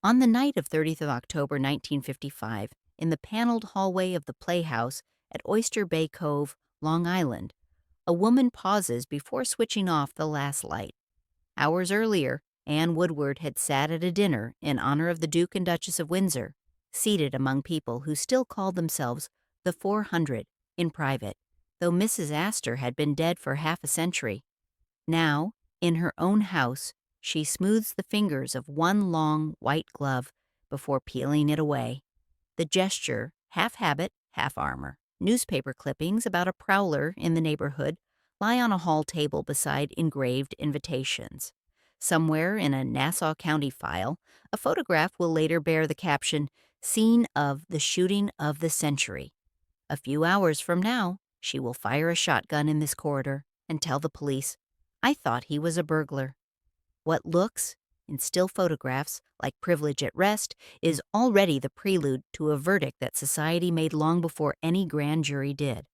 On the night of 30th of October 1955, in the paneled hallway of the Playhouse at Oyster Bay Cove, Long Island, a woman pauses before switching off the last light. Hours earlier, Anne Woodward had sat at a dinner in honor of the Duke and Duchess of Windsor, seated among people who still called themselves the 400 in private, though Mrs. Astor had been dead for half a century. Now, in her own house, she smooths the fingers of one long white glove before peeling it away. The gesture, half habit, half armor. Newspaper clippings about a prowler in the neighborhood lie on a hall table beside engraved invitations. Somewhere in a Nassau County file, a photograph will later bear the caption, "Scene of the shooting of the century." A few hours from now, she will fire a shotgun in this corridor and tell the police, "I thought he was a burglar." What looks, in still photographs, like privilege at rest, is already the prelude to a verdict that society made long before any grand jury did.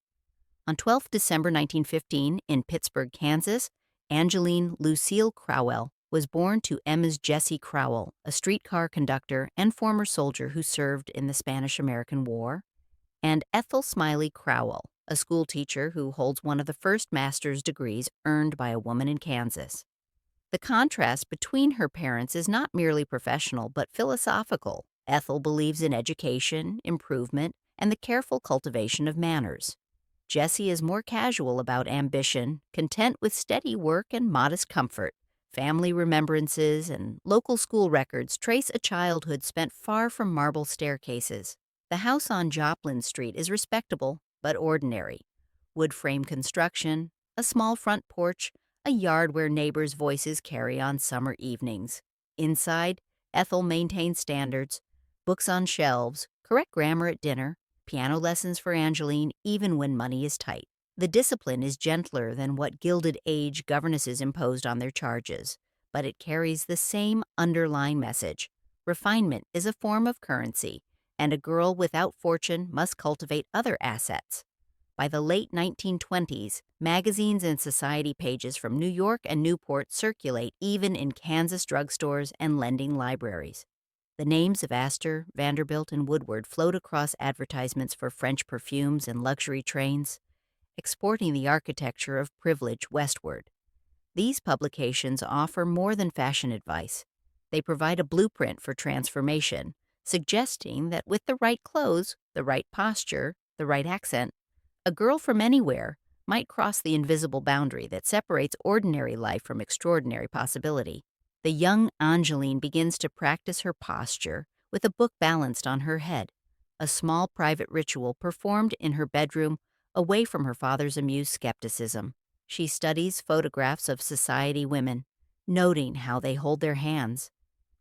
On 12 December 1915, in Pittsburgh, Kansas, Angeline Lucille Crowell was born to Emma's Jessie Crowell, a streetcar conductor and former soldier who served in the Spanish-American War, and Ethel Smiley Crowell, a schoolteacher who holds one of the first master's degrees earned by a woman in Kansas. The contrast between her parents is not merely professional but philosophical. Ethel believes in education, improvement, and the careful cultivation of manners. Jessie is more casual about ambition, content with steady work and modest comfort. Family remembrances and local school records trace a childhood spent far from marble staircases. The house on Joplin Street is respectable but ordinary. Wood frame construction, a small front porch, a yard where neighbors' voices carry on summer evenings. Inside, Ethel maintains standards, books on shelves, correct grammar at dinner, piano lessons for Angeline even when money is tight. The discipline is gentler than what Gilded Age governesses imposed on their charges, but it carries the same underlying message. Refinement is a form of currency, and a girl without fortune must cultivate other assets. By the late 1920s, magazines and society pages from New York and Newport circulate even in Kansas drugstores and lending libraries. The names of Astor, Vanderbilt, and Woodward float across advertisements for French perfumes and luxury trains, exporting the architecture of privilege westward. These publications offer more than fashion advice. They provide a blueprint for transformation, suggesting that with the right clothes, the right posture, the right accent, a girl from anywhere might cross the invisible boundary that separates ordinary life from extraordinary possibility. The young Angeline begins to practice her posture with a book balanced on her head, a small private ritual performed in her bedroom away from her father's amused skepticism. She studies photographs of society women, noting how they hold their hands,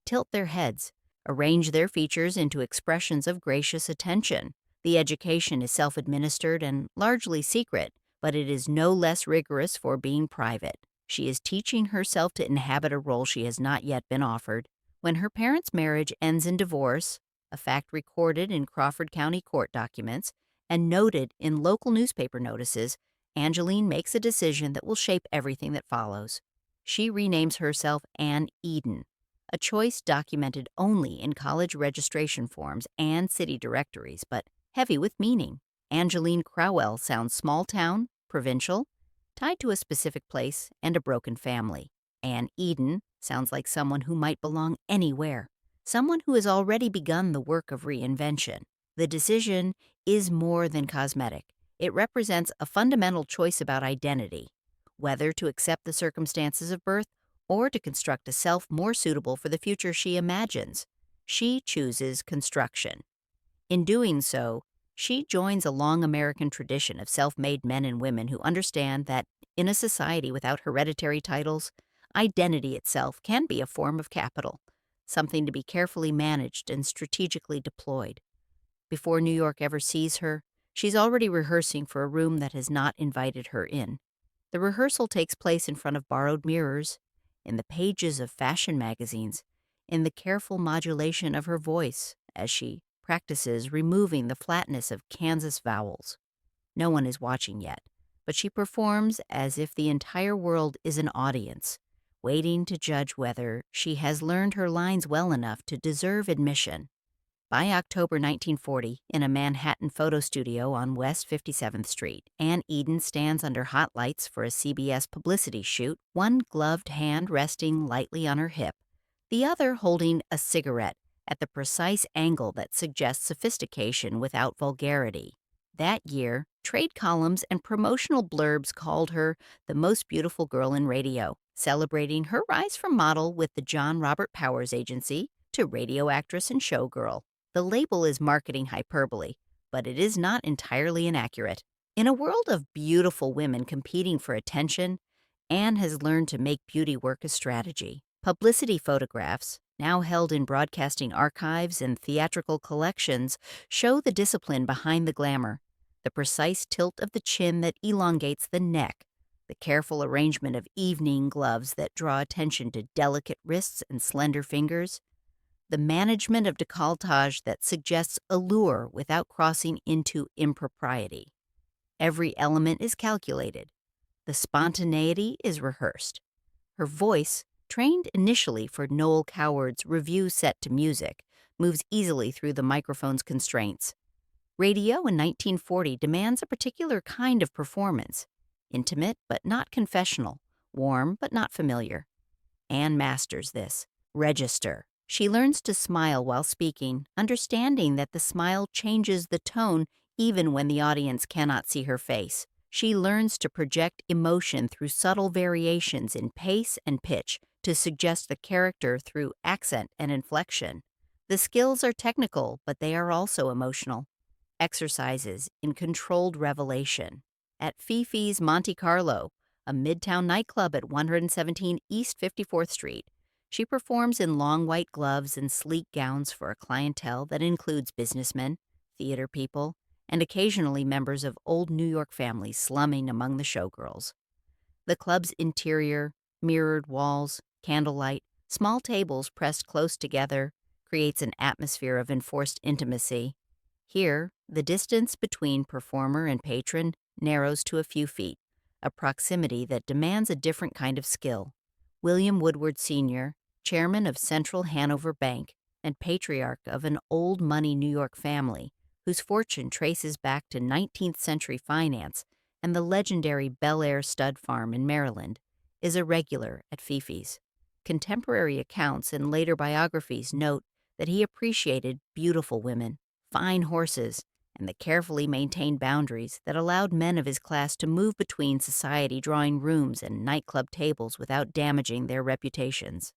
tilt their heads, arrange their features into expressions of gracious attention. The education is self-administered and largely secret, but it is no less rigorous for being private. She is teaching herself to inhabit a role she has not yet been offered. When her parents' marriage ends in divorce, a fact recorded in Crawford County court documents and noted in local newspaper notices, Angeline makes a decision that will shape everything that follows. She renames herself Anne Eden, a choice documented only in college registration forms and city directories, but heavy with meaning. Angeline Crowell sounds small town, provincial, tied to a specific place and a broken family. Anne Eden sounds like someone who might belong anywhere, someone who has already begun the work of reinvention. The decision is more than cosmetic. It represents a fundamental choice about identity, whether to accept the circumstances of birth or to construct a self more suitable for the future she imagines. She chooses construction. In doing so, she joins a long American tradition of self-made men and women who understand that, in a society without hereditary titles, identity itself can be a form of capital, something to be carefully managed and strategically deployed. Before New York ever sees her, she's already rehearsing for a room that has not invited her in. The rehearsal takes place in front of borrowed mirrors, in the pages of fashion magazines, in the careful modulation of her voice as she practices removing the flatness of Kansas vowels. No one is watching yet, but she performs as if the entire world is an audience, waiting to judge whether she has learned her lines well enough to deserve admission. By October 1940, in a Manhattan photo studio on West 57th Street, Anne Eden stands under hot lights for a CBS publicity shoot, one gloved hand resting lightly on her hip, the other holding a cigarette at the precise angle that suggests sophistication without vulgarity. That year, trade columns and promotional blurbs called her the most beautiful girl in radio, celebrating her rise from model with the John Robert Powers Agency to radio actress and showgirl. The label is marketing hyperbole, but it is not entirely inaccurate. In a world of beautiful women competing for attention, Anne has learned to make beauty work a strategy. Publicity photographs, now held in broadcasting archives and theatrical collections, show the discipline behind the glamour, the precise tilt of the chin that elongates the neck, the careful arrangement of evening gloves that draw attention to delicate wrists and slender fingers, the management of décolletage that suggests allure without crossing into impropriety. Every element is calculated. The spontaneity is rehearsed. Her voice, trained initially for Noel Coward's review set to music, moves easily through the microphone's constraints. Radio in 1940 demands a particular kind of performance, intimate but not confessional, warm but not familiar. Anne masters this. Register. She learns to smile while speaking, understanding that the smile changes the tone even when the audience cannot see her face. She learns to project emotion through subtle variations in pace and pitch to suggest the character through accent and inflection. The skills are technical, but they are also emotional. Exercises in controlled revelation. At Fifi's Monte Carlo, a midtown nightclub at 117 East 54th Street, she performs in long white gloves and sleek gowns for a clientele that includes businessmen, theater people, and occasionally members of old New York families slumming among the showgirls. The club's interior, mirrored walls, candlelight, small tables pressed close together, creates an atmosphere of enforced intimacy. Here, the distance between performer and patron narrows to a few feet, a proximity that demands a different kind of skill. William Woodward Sr., chairman of Central Hanover Bank and patriarch of an old money New York family whose fortune traces back to 19th century finance and the legendary Bel Air stud farm in Maryland, is a regular at Fifi's. Contemporary accounts and later biographies note that he appreciated beautiful women, fine horses, and the carefully maintained boundaries that allowed men of his class to move between society drawing rooms and nightclub tables without damaging their reputations.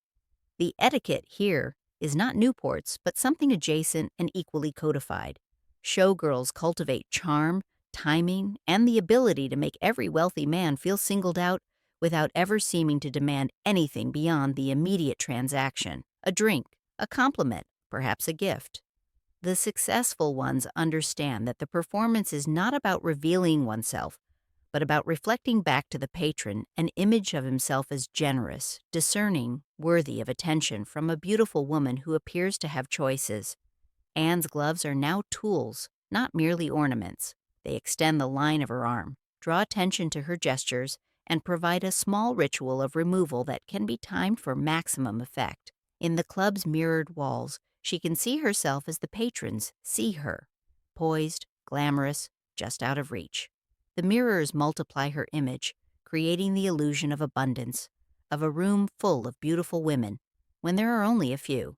The etiquette here is not Newport's, but something adjacent and equally codified. Showgirls cultivate charm, timing, and the ability to make every wealthy man feel singled out without ever seeming to demand anything beyond the immediate transaction, a drink, a compliment, perhaps a gift. The successful ones understand that the performance is not about revealing oneself, but about reflecting back to the patron an image of himself as generous, discerning, worthy of attention from a beautiful woman who appears to have choices. Anne's gloves are now tools, not merely ornaments. They extend the line of her arm, draw attention to her gestures, and provide a small ritual of removal that can be timed for maximum effect. In the club's mirrored walls, she can see herself as the patrons see her, poised, glamorous, just out of reach. The mirrors multiply her image, creating the illusion of abundance, of a room full of beautiful women, when there are only a few.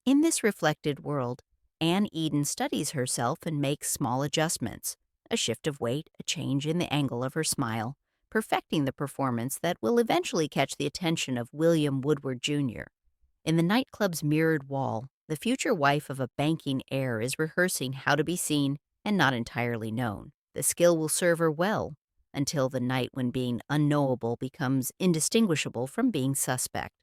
In this reflected world, Anne Eden studies herself and makes small adjustments, a shift of weight, a change in the angle of her smile, perfecting the performance that will eventually catch the attention of William Woodward Jr. In the nightclub's mirrored wall, the future wife of a banking heir is rehearsing how to be seen and not entirely known. The skill will serve her well until the night when being unknowable becomes indistinguishable from being suspect.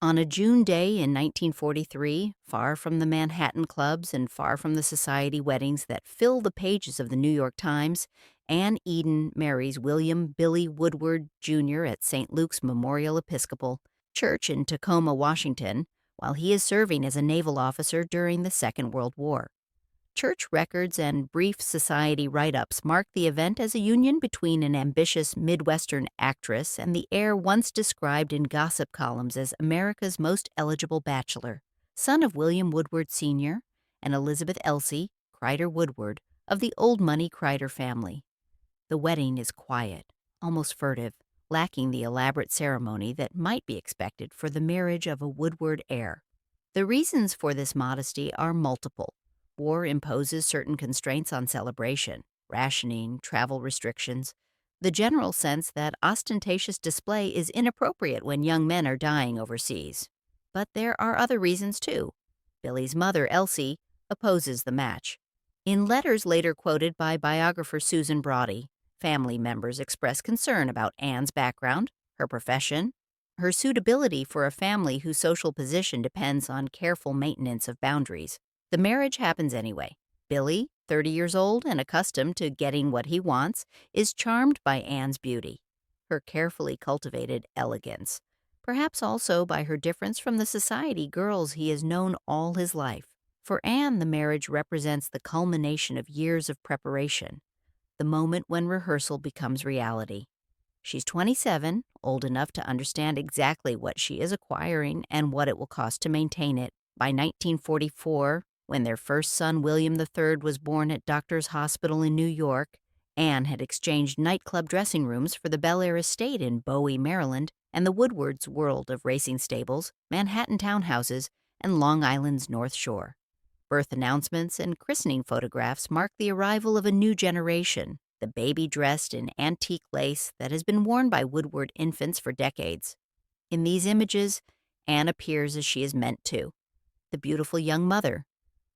On a June day in 1943, far from the Manhattan clubs and far from the society weddings that fill the pages of the New York Times, Anne Eden marries William Billy Woodward Jr. at St. Luke's Memorial Episcopal Church in Tacoma, Washington, while he is serving as a naval officer during the Second World War. Church records and brief society write-ups mark the event as a union between an ambitious Midwestern actress and the heir once described in gossip columns as America's most eligible bachelor, son of William Woodward Sr. and Elizabeth Elsie Crider Woodward of the old money Crider family. The wedding is quiet, almost furtive, lacking the elaborate ceremony that might be expected for the marriage of a Woodward heir. The reasons for this modesty are multiple. War imposes certain constraints on celebration, rationing, travel restrictions, the general sense that ostentatious display is inappropriate when young men are dying overseas. But there are other reasons too. Billy's mother, Elsie, opposes the match. In letters later quoted by biographer Susan Braudy, family members express concern about Anne's background, her profession, her suitability for a family whose social position depends on careful maintenance of boundaries. The marriage happens anyway. Billy, 30 years old and accustomed to getting what he wants, is charmed by Anne's beauty, her carefully cultivated elegance, perhaps also by her difference from the society girls he has known all his life. For Anne, the marriage represents the culmination of years of preparation, the moment when rehearsal becomes reality. She's 27, old enough to understand exactly what she is acquiring and what it will cost to maintain it. By 1944, when their first son, William III, was born at Doctors Hospital in New York, Anne had exchanged nightclub dressing rooms for the Bel Air estate in Bowie, Maryland, and the Woodwards' world of racing stables, Manhattan townhouses, and Long Island's North Shore. Birth announcements and christening photographs mark the arrival of a new generation, the baby dressed in antique lace that has been worn by Woodward infants for decades. In these images, Anne appears as she is meant to, the beautiful young mother,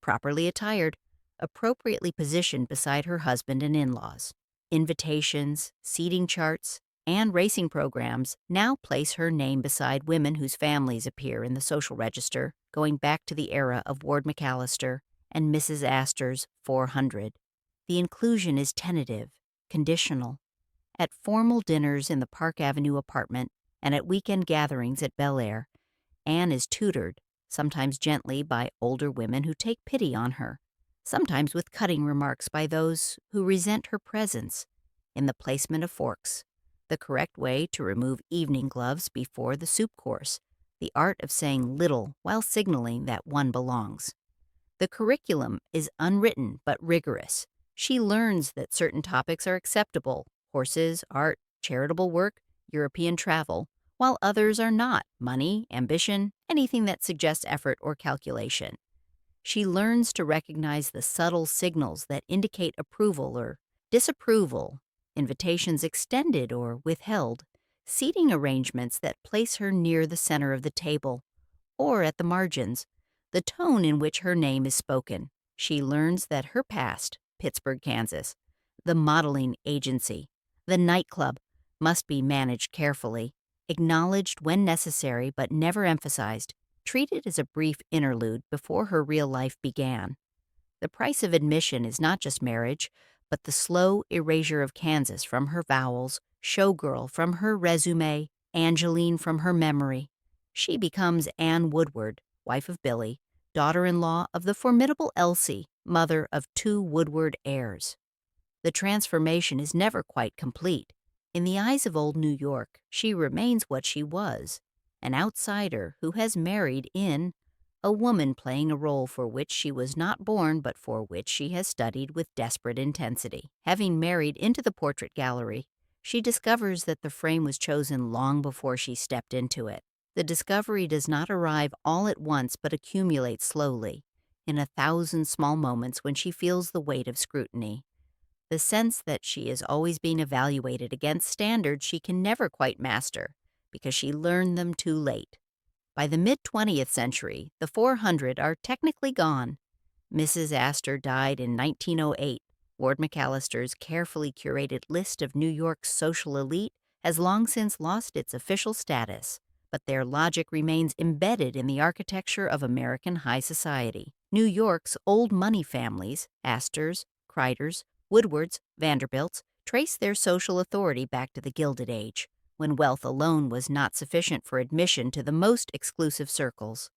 properly attired, appropriately positioned beside her husband and in-laws. Invitations, seating charts, and racing programs now place her name beside women whose families appear in the social register, going back to the era of Ward McAllister and Mrs. Astor's 400. The inclusion is tentative, conditional. At formal dinners in the Park Avenue apartment and at weekend gatherings at Bel Air, Anne is tutored, sometimes gently by older women who take pity on her, sometimes with cutting remarks by those who resent her presence, in the placement of forks, the correct way to remove evening gloves before the soup course, the art of saying little while signaling that one belongs. The curriculum is unwritten but rigorous. She learns that certain topics are acceptable: horses, art, charitable work, European travel, while others are not: money, ambition, anything that suggests effort or calculation. She learns to recognize the subtle signals that indicate approval or disapproval, invitations extended or withheld, seating arrangements that place her near the center of the table, or at the margins, the tone in which her name is spoken. She learns that her past, Pittsburgh, Kansas, the modeling agency, the nightclub, must be managed carefully, acknowledged when necessary but never emphasized, treated as a brief interlude before her real life began. The price of admission is not just marriage, but the slow erasure of Kansas from her vowels, Showgirl from her resume, Angeline from her memory. She becomes Anne Woodward, wife of Billy, daughter-in-law of the formidable Elsie, mother of 2 Woodward heirs. The transformation is never quite complete. In the eyes of old New York, she remains what she was, an outsider who has married in, a woman playing a role for which she was not born but for which she has studied with desperate intensity. Having married into the portrait gallery, she discovers that the frame was chosen long before she stepped into it. The discovery does not arrive all at once but accumulates slowly, in 1,000 small moments when she feels the weight of scrutiny. The sense that she is always being evaluated against standards she can never quite master, because she learned them too late. By the mid-20th century, the 400 are technically gone. Mrs. Astor died in 1908. Ward McAllister's carefully curated list of New York's social elite has long since lost its official status, but their logic remains embedded in the architecture of American high society. New York's old money families, Astors, Criders, Woodwards, Vanderbilts, trace their social authority back to the Gilded Age, when wealth alone was not sufficient for admission to the most exclusive circles.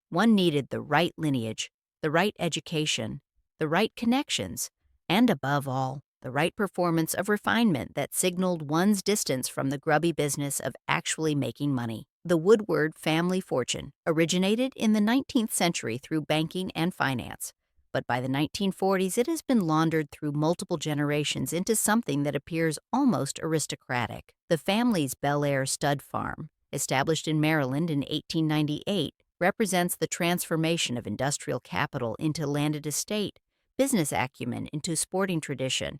One needed the right lineage, the right education, the right connections, and above all, the right performance of refinement that signaled one's distance from the grubby business of actually making money. The Woodward family fortune originated in the 19th century through banking and finance, but by the 1940s it has been laundered through multiple generations into something that appears almost aristocratic. The family's Bel Air stud farm, established in Maryland in 1898, represents the transformation of industrial capital into landed estate, business acumen into sporting tradition.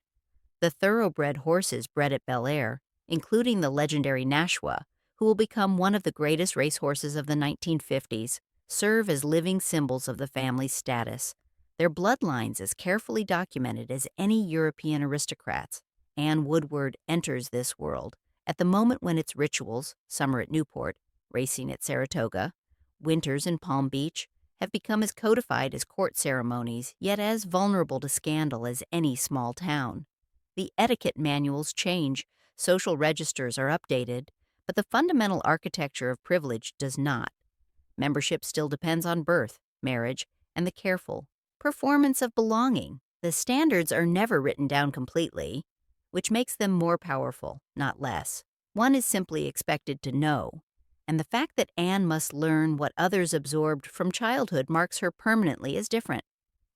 The thoroughbred horses bred at Bel Air, including the legendary Nashua, who will become one of the greatest racehorses of the 1950s, serve as living symbols of the family's status, their bloodlines as carefully documented as any European aristocrats. Anne Woodward enters this world at the moment when its rituals, summer at Newport, racing at Saratoga, winters in Palm Beach, have become as codified as court ceremonies, yet as vulnerable to scandal as any small town. The etiquette manuals change, social registers are updated, but the fundamental architecture of privilege does not. Membership still depends on birth, marriage, and the careful performance of belonging. The standards are never written down completely, which makes them more powerful, not less. One is simply expected to know, and the fact that Anne must learn what others absorbed from childhood marks her permanently as different.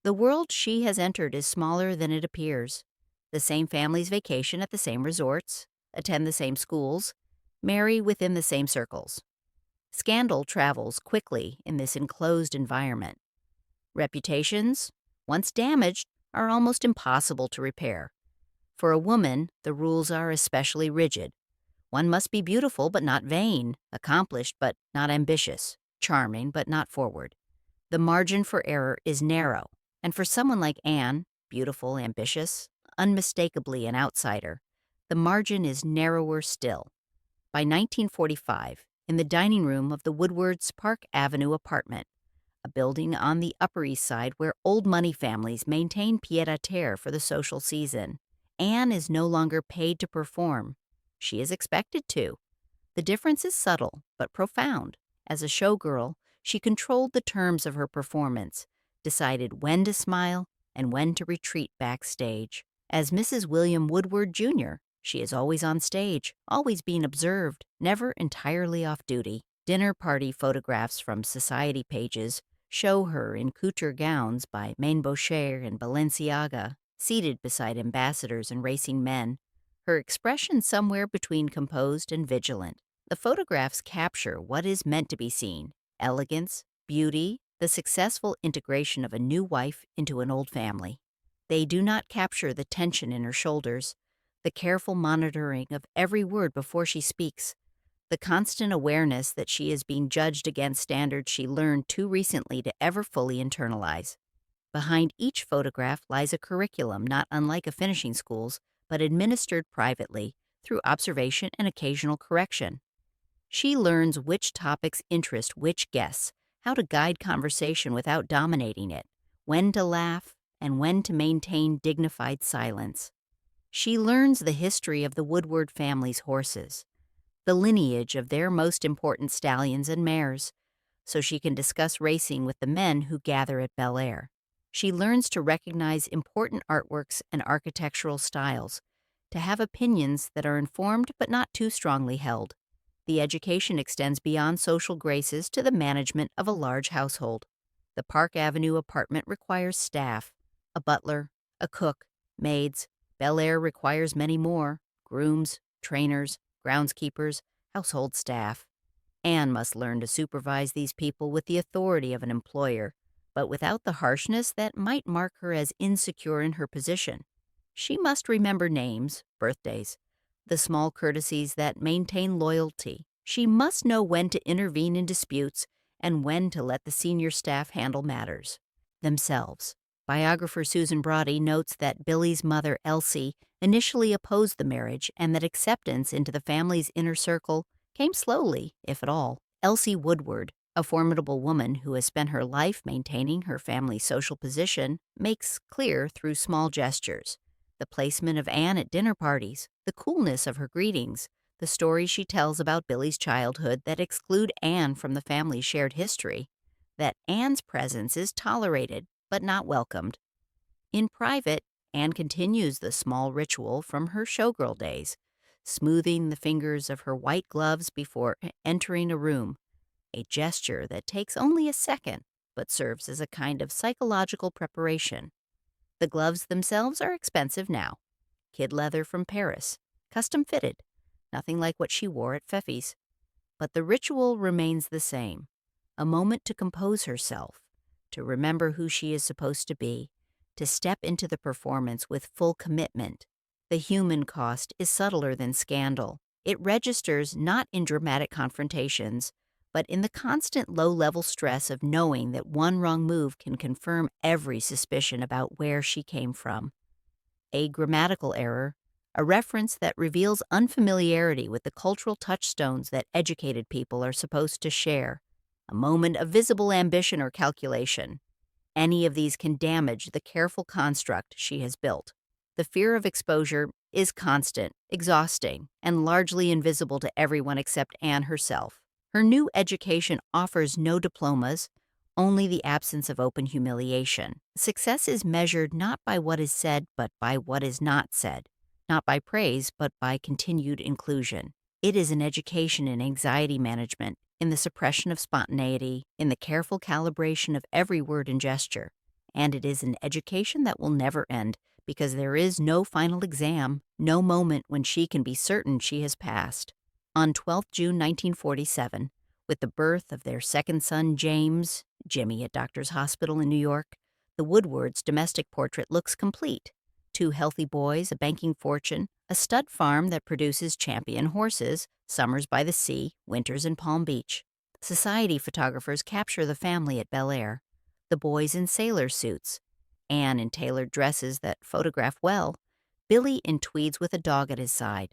The world she has entered is smaller than it appears. The same families vacation at the same resorts, attend the same schools, marry within the same circles. Scandal travels quickly in this enclosed environment. Reputations, once damaged, are almost impossible to repair. For a woman, the rules are especially rigid. One must be beautiful but not vain, accomplished but not ambitious, charming but not forward. The margin for error is narrow, and for someone like Anne, beautiful, ambitious, unmistakably an outsider, the margin is narrower still. By 1945, in the dining room of the Woodward's Park Avenue apartment, a building on the Upper East Side where old money families maintain pied-à-terre for the social season, Anne is no longer paid to perform. She is expected to. The difference is subtle but profound. As a showgirl, she controlled the terms of her performance, decided when to smile and when to retreat backstage. As Mrs. William Woodward, Jr., she is always on stage, always being observed, never entirely off duty. Dinner party photographs from society pages show her in couture gowns by Maine Boucher and Balenciaga, seated beside ambassadors and racing men, her expression somewhere between composed and vigilant. The photographs capture what is meant to be seen: elegance, beauty, the successful integration of a new wife into an old family. They do not capture the tension in her shoulders, the careful monitoring of every word before she speaks, the constant awareness that she is being judged against standards she learned too recently to ever fully internalize. Behind each photograph lies a curriculum not unlike a finishing school's, but administered privately through observation and occasional correction. She learns which topics interest which guests, how to guide conversation without dominating it, when to laugh, and when to maintain dignified silence. She learns the history of the Woodward family's horses, the lineage of their most important stallions and mares, so she can discuss racing with the men who gather at Bel Air. She learns to recognize important artworks and architectural styles, to have opinions that are informed but not too strongly held. The education extends beyond social graces to the management of a large household. The Park Avenue apartment requires staff, a butler, a cook, maids. Bel Air requires many more: grooms, trainers, groundskeepers, household staff. Anne must learn to supervise these people with the authority of an employer, but without the harshness that might mark her as insecure in her position. She must remember names, birthdays, the small courtesies that maintain loyalty. She must know when to intervene in disputes and when to let the senior staff handle matters themselves. Biographer Susan Brody notes that Billy's mother, Elsie, initially opposed the marriage and that acceptance into the family's inner circle came slowly, if at all. Elsie Woodward, a formidable woman who has spent her life maintaining her family's social position, makes clear through small gestures: the placement of Anne at dinner parties, the coolness of her greetings, the stories she tells about Billy's childhood that exclude Anne from the family's shared history, that Anne's presence is tolerated but not welcomed. In private, Anne continues the small ritual from her showgirl days, smoothing the fingers of her white gloves before entering a room, a gesture that takes only a second but serves as a kind of psychological preparation. The gloves themselves are expensive now, kid leather from Paris, custom fitted, nothing like what she wore at Pfeffy's. But the ritual remains the same, a moment to compose herself, to remember who she is supposed to be, to step into the performance with full commitment. The human cost is subtler than scandal. It registers not in dramatic confrontations, but in the constant low-level stress of knowing that one wrong move can confirm every suspicion about where she came from. A grammatical error, a reference that reveals unfamiliarity with the cultural touchstones that educated people are supposed to share, a moment of visible ambition or calculation. Any of these can damage the careful construct she has built. The fear of exposure is constant, exhausting, and largely invisible to everyone except Anne herself. Her new education offers no diplomas, only the absence of open humiliation. Success is measured not by what is said, but by what is not said, not by praise, but by continued inclusion. It is an education in anxiety management, in the suppression of spontaneity, in the careful calibration of every word and gesture. And it is an education that will never end, because there is no final exam, no moment when she can be certain she has passed. On 12th June 1947, with the birth of their second son, James, Jimmy at Doctor's Hospital in New York, the Woodwards' domestic portrait looks complete. 2 healthy boys, a banking fortune, a stud farm that produces champion horses, summers by the sea, winters in Palm Beach. Society photographers capture the family at Bel Air, the boys in sailor suits, Anne in tailored dresses that photograph well, Billy in tweeds with a dog at his side.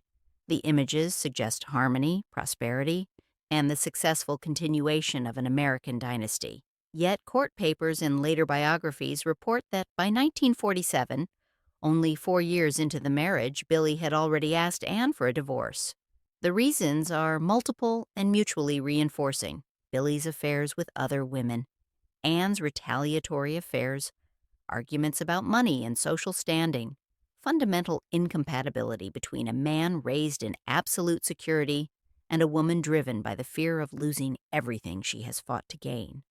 The images suggest harmony, prosperity, and the successful continuation of an American dynasty. Yet court papers and later biographies report that by 1947, only 4 years into the marriage, Billy had already asked Anne for a divorce. The reasons are multiple and mutually reinforcing: Billy's affairs with other women, Anne's retaliatory affairs, arguments about money and social standing, fundamental incompatibility between a man raised in absolute security and a woman driven by the fear of losing everything she has fought to gain.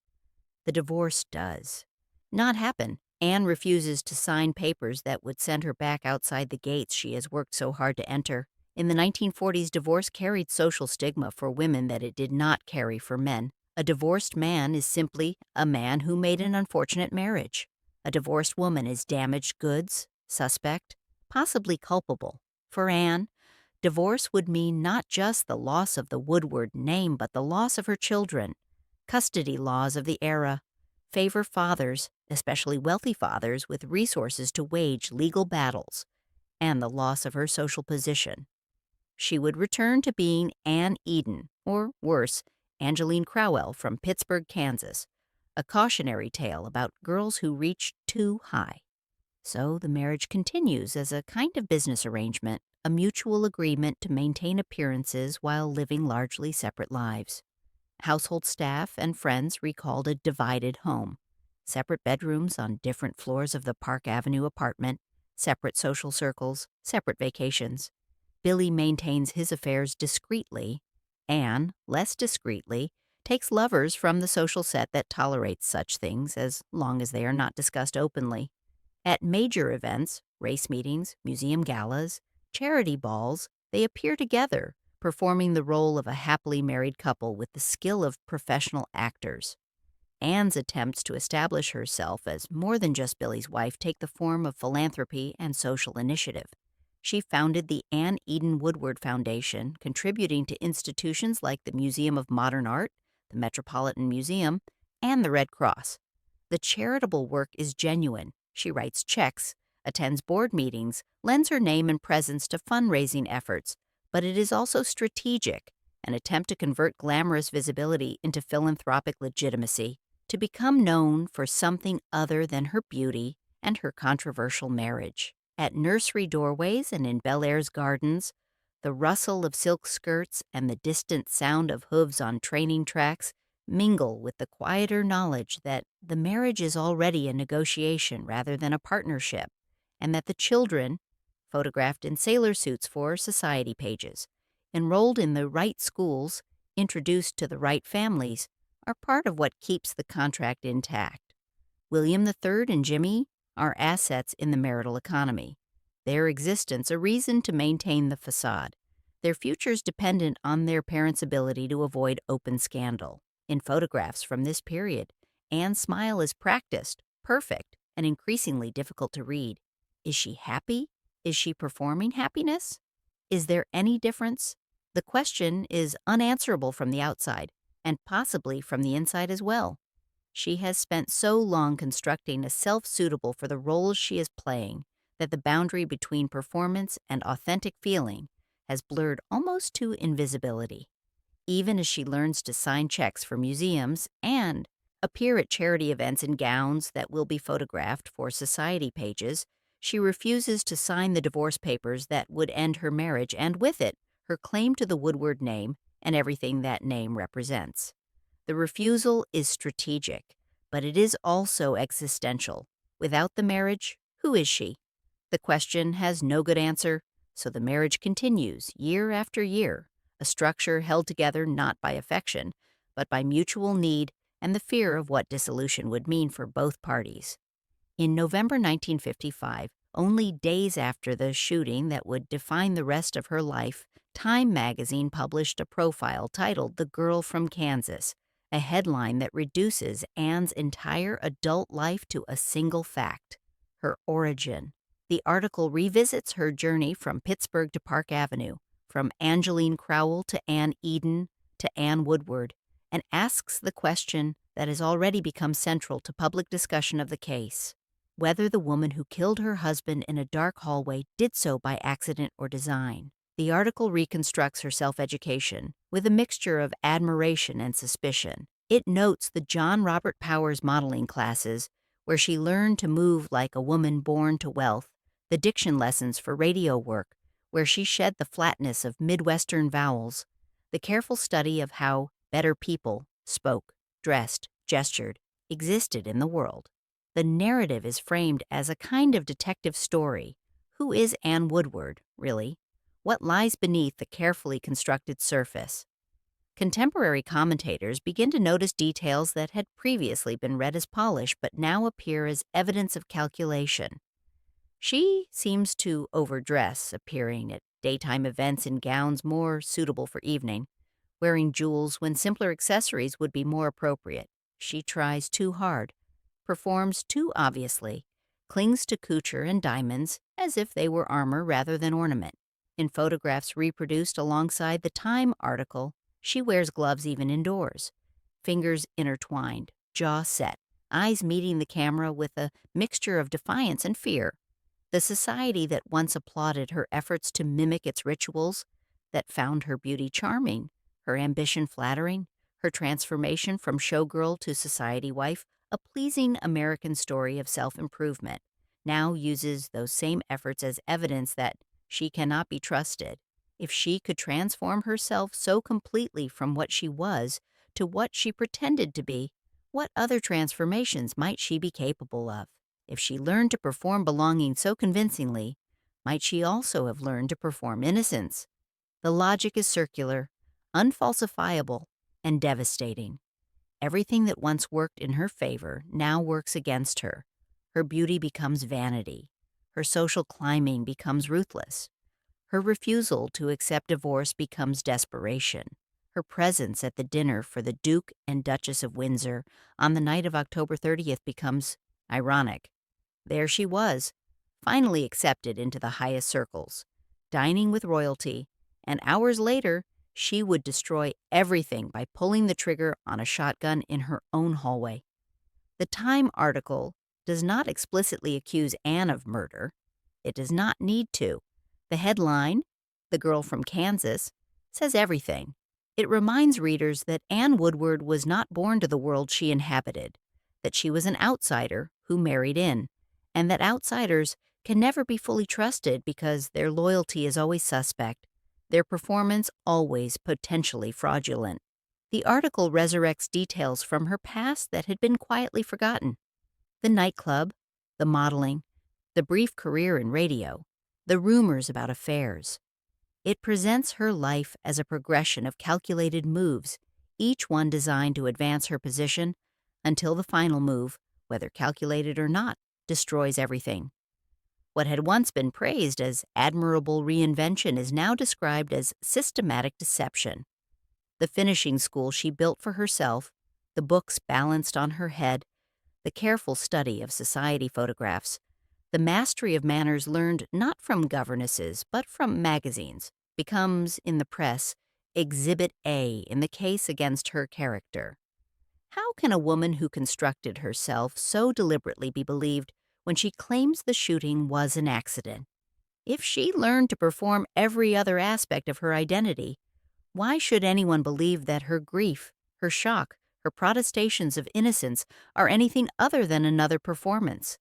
The divorce does not happen. Anne refuses to sign papers that would send her back outside the gates she has worked so hard to enter. In the 1940s, divorce carried social stigma for women that it did not carry for men. A divorced man is simply a man who made an unfortunate marriage. A divorced woman is damaged goods, suspect, possibly culpable. For Anne, divorce would mean not just the loss of the Woodward name, but the loss of her children. Custody laws of the era favor fathers, especially wealthy fathers with resources to wage legal battles, and the loss of her social position. She would return to being Anne Eden, or worse, Angeline Crowell from Pittsburgh, Kansas, a cautionary tale about girls who reach too high. So the marriage continues as a kind of business arrangement, a mutual agreement to maintain appearances while living largely separate lives. Household staff and friends recalled a divided home, separate bedrooms on different floors of the Park Avenue apartment, separate social circles, separate vacations. Billy maintains his affairs discreetly. Anne, less discreetly, takes lovers from the social set that tolerates such things as long as they are not discussed openly. At major events, race meetings, museum galas, charity balls, they appear together, performing the role of a happily married couple with the skill of professional actors. Anne's attempts to establish herself as more than just Billy's wife take the form of philanthropy and social initiative. She founded the Anne Eden Woodward Foundation, contributing to institutions like the Museum of Modern Art, the Metropolitan Museum, and the Red Cross. The charitable work is genuine. She writes checks, attends board meetings, lends her name and presence to fundraising efforts, but it is also strategic, an attempt to convert glamorous visibility into philanthropic legitimacy, to become known for something other than her beauty and her controversial marriage. At nursery doorways and in Bel Air's gardens, the rustle of silk skirts and the distant sound of hooves on training tracks mingle with the quieter knowledge that the marriage is already a negotiation rather than a partnership, and that the children, photographed in sailor suits for society pages, enrolled in the right schools, introduced to the right families, are part of what keeps the contract intact. William III and Jimmy are assets in the marital economy, their existence a reason to maintain the facade, their futures dependent on their parents' ability to avoid open scandal. In photographs from this period, Anne's smile is practiced, perfect, and increasingly difficult to read. Is she happy? Is she performing happiness? Is there any difference? The question is unanswerable from the outside, and possibly from the inside as well. She has spent so long constructing a self suitable for the roles she is playing that the boundary between performance and authentic feeling has blurred almost to invisibility. Even as she learns to sign checks for museums and appear at charity events in gowns that will be photographed for society pages, she refuses to sign the divorce papers that would end her marriage and, with it, her claim to the Woodward name and everything that name represents. The refusal is strategic, but it is also existential. Without the marriage, who is she? The question has no good answer, so the marriage continues year after year, a structure held together not by affection, but by mutual need and the fear of what dissolution would mean for both parties. In November 1955, only days after the shooting that would define the rest of her life, Time magazine published a profile titled "The Girl from Kansas," a headline that reduces Anne's entire adult life to a single fact: her origin. The article revisits her journey from Pittsburgh to Park Avenue, from Angeline Crowell to Anne Eden to Anne Woodward, and asks the question that has already become central to public discussion of the case: whether the woman who killed her husband in a dark hallway did so by accident or design. The article reconstructs her self-education with a mixture of admiration and suspicion. It notes the John Robert Powers modeling classes, where she learned to move like a woman born to wealth, the diction lessons for radio work, where she shed the flatness of Midwestern vowels, the careful study of how better people spoke, dressed, gestured, existed in the world. The narrative is framed as a kind of detective story. Who is Anne Woodward, really? What lies beneath the carefully constructed surface? Contemporary commentators begin to notice details that had previously been read as polish but now appear as evidence of calculation. She seems to overdress, appearing at daytime events in gowns more suitable for evening, wearing jewels when simpler accessories would be more appropriate. She tries too hard, performs too obviously, clings to couture and diamonds as if they were armor rather than ornament. In photographs reproduced alongside the Time article, she wears gloves even indoors, fingers intertwined, jaw set, eyes meeting the camera with a mixture of defiance and fear. The society that once applauded her efforts to mimic its rituals, that found her beauty charming, her ambition flattering, her transformation from showgirl to society wife, a pleasing American story of self-improvement, now uses those same efforts as evidence that she cannot be trusted. If she could transform herself so completely from what she was to what she pretended to be, what other transformations might she be capable of? If she learned to perform belonging so convincingly, might she also have learned to perform innocence? The logic is circular, unfalsifiable, and devastating. Everything that once worked in her favor now works against her. Her beauty becomes vanity. Her social climbing becomes ruthless. Her refusal to accept divorce becomes desperation. Her presence at the dinner for the Duke and Duchess of Windsor on the night of October 30th becomes ironic. There she was, finally accepted into the highest circles, dining with royalty, and hours later, she would destroy everything by pulling the trigger on a shotgun in her own hallway. The Time article does not explicitly accuse Anne of murder. It does not need to. The headline, "The Girl from Kansas," says everything. It reminds readers that Anne Woodward was not born to the world she inhabited, that she was an outsider who married in, and that outsiders can never be fully trusted because their loyalty is always suspect, their performance always potentially fraudulent. The article resurrects details from her past that had been quietly forgotten: the nightclub, the modeling, the brief career in radio, the rumors about affairs. It presents her life as a progression of calculated moves, each one designed to advance her position until the final move, whether calculated or not, destroys everything. What had once been praised as admirable reinvention is now described as systematic deception. The finishing school she built for herself, the books balanced on her head, the careful study of society photographs, the mastery of manners learned not from governesses but from magazines, becomes, in the press, Exhibit A in the case against her character. How can a woman who constructed herself so deliberately be believed when she claims the shooting was an accident? If she learned to perform every other aspect of her identity, why should anyone believe that her grief, her shock, her protestations of innocence are anything other than another performance?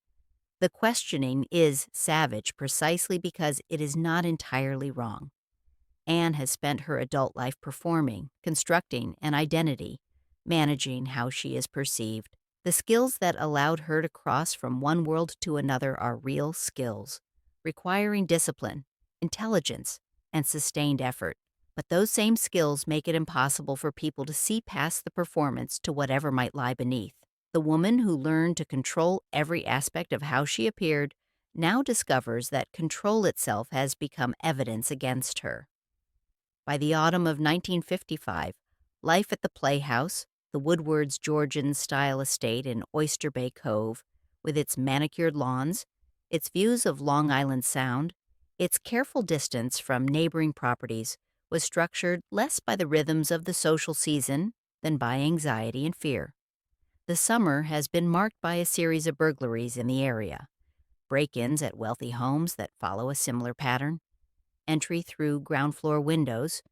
The questioning is savage precisely because it is not entirely wrong. Anne has spent her adult life performing, constructing an identity, managing how she is perceived. The skills that allowed her to cross from one world to another are real skills, requiring discipline, intelligence, and sustained effort. But those same skills make it impossible for people to see past the performance to whatever might lie beneath. The woman who learned to control every aspect of how she appeared now discovers that control itself has become evidence against her. By the autumn of 1955, life at the Playhouse, the Woodward's Georgian-style estate in Oyster Bay Cove, with its manicured lawns, its views of Long Island Sound, its careful distance from neighboring properties, was structured less by the rhythms of the social season than by anxiety and fear. The summer has been marked by a series of burglaries in the area, break-ins at wealthy homes that follow a similar pattern, entry through ground-floor windows,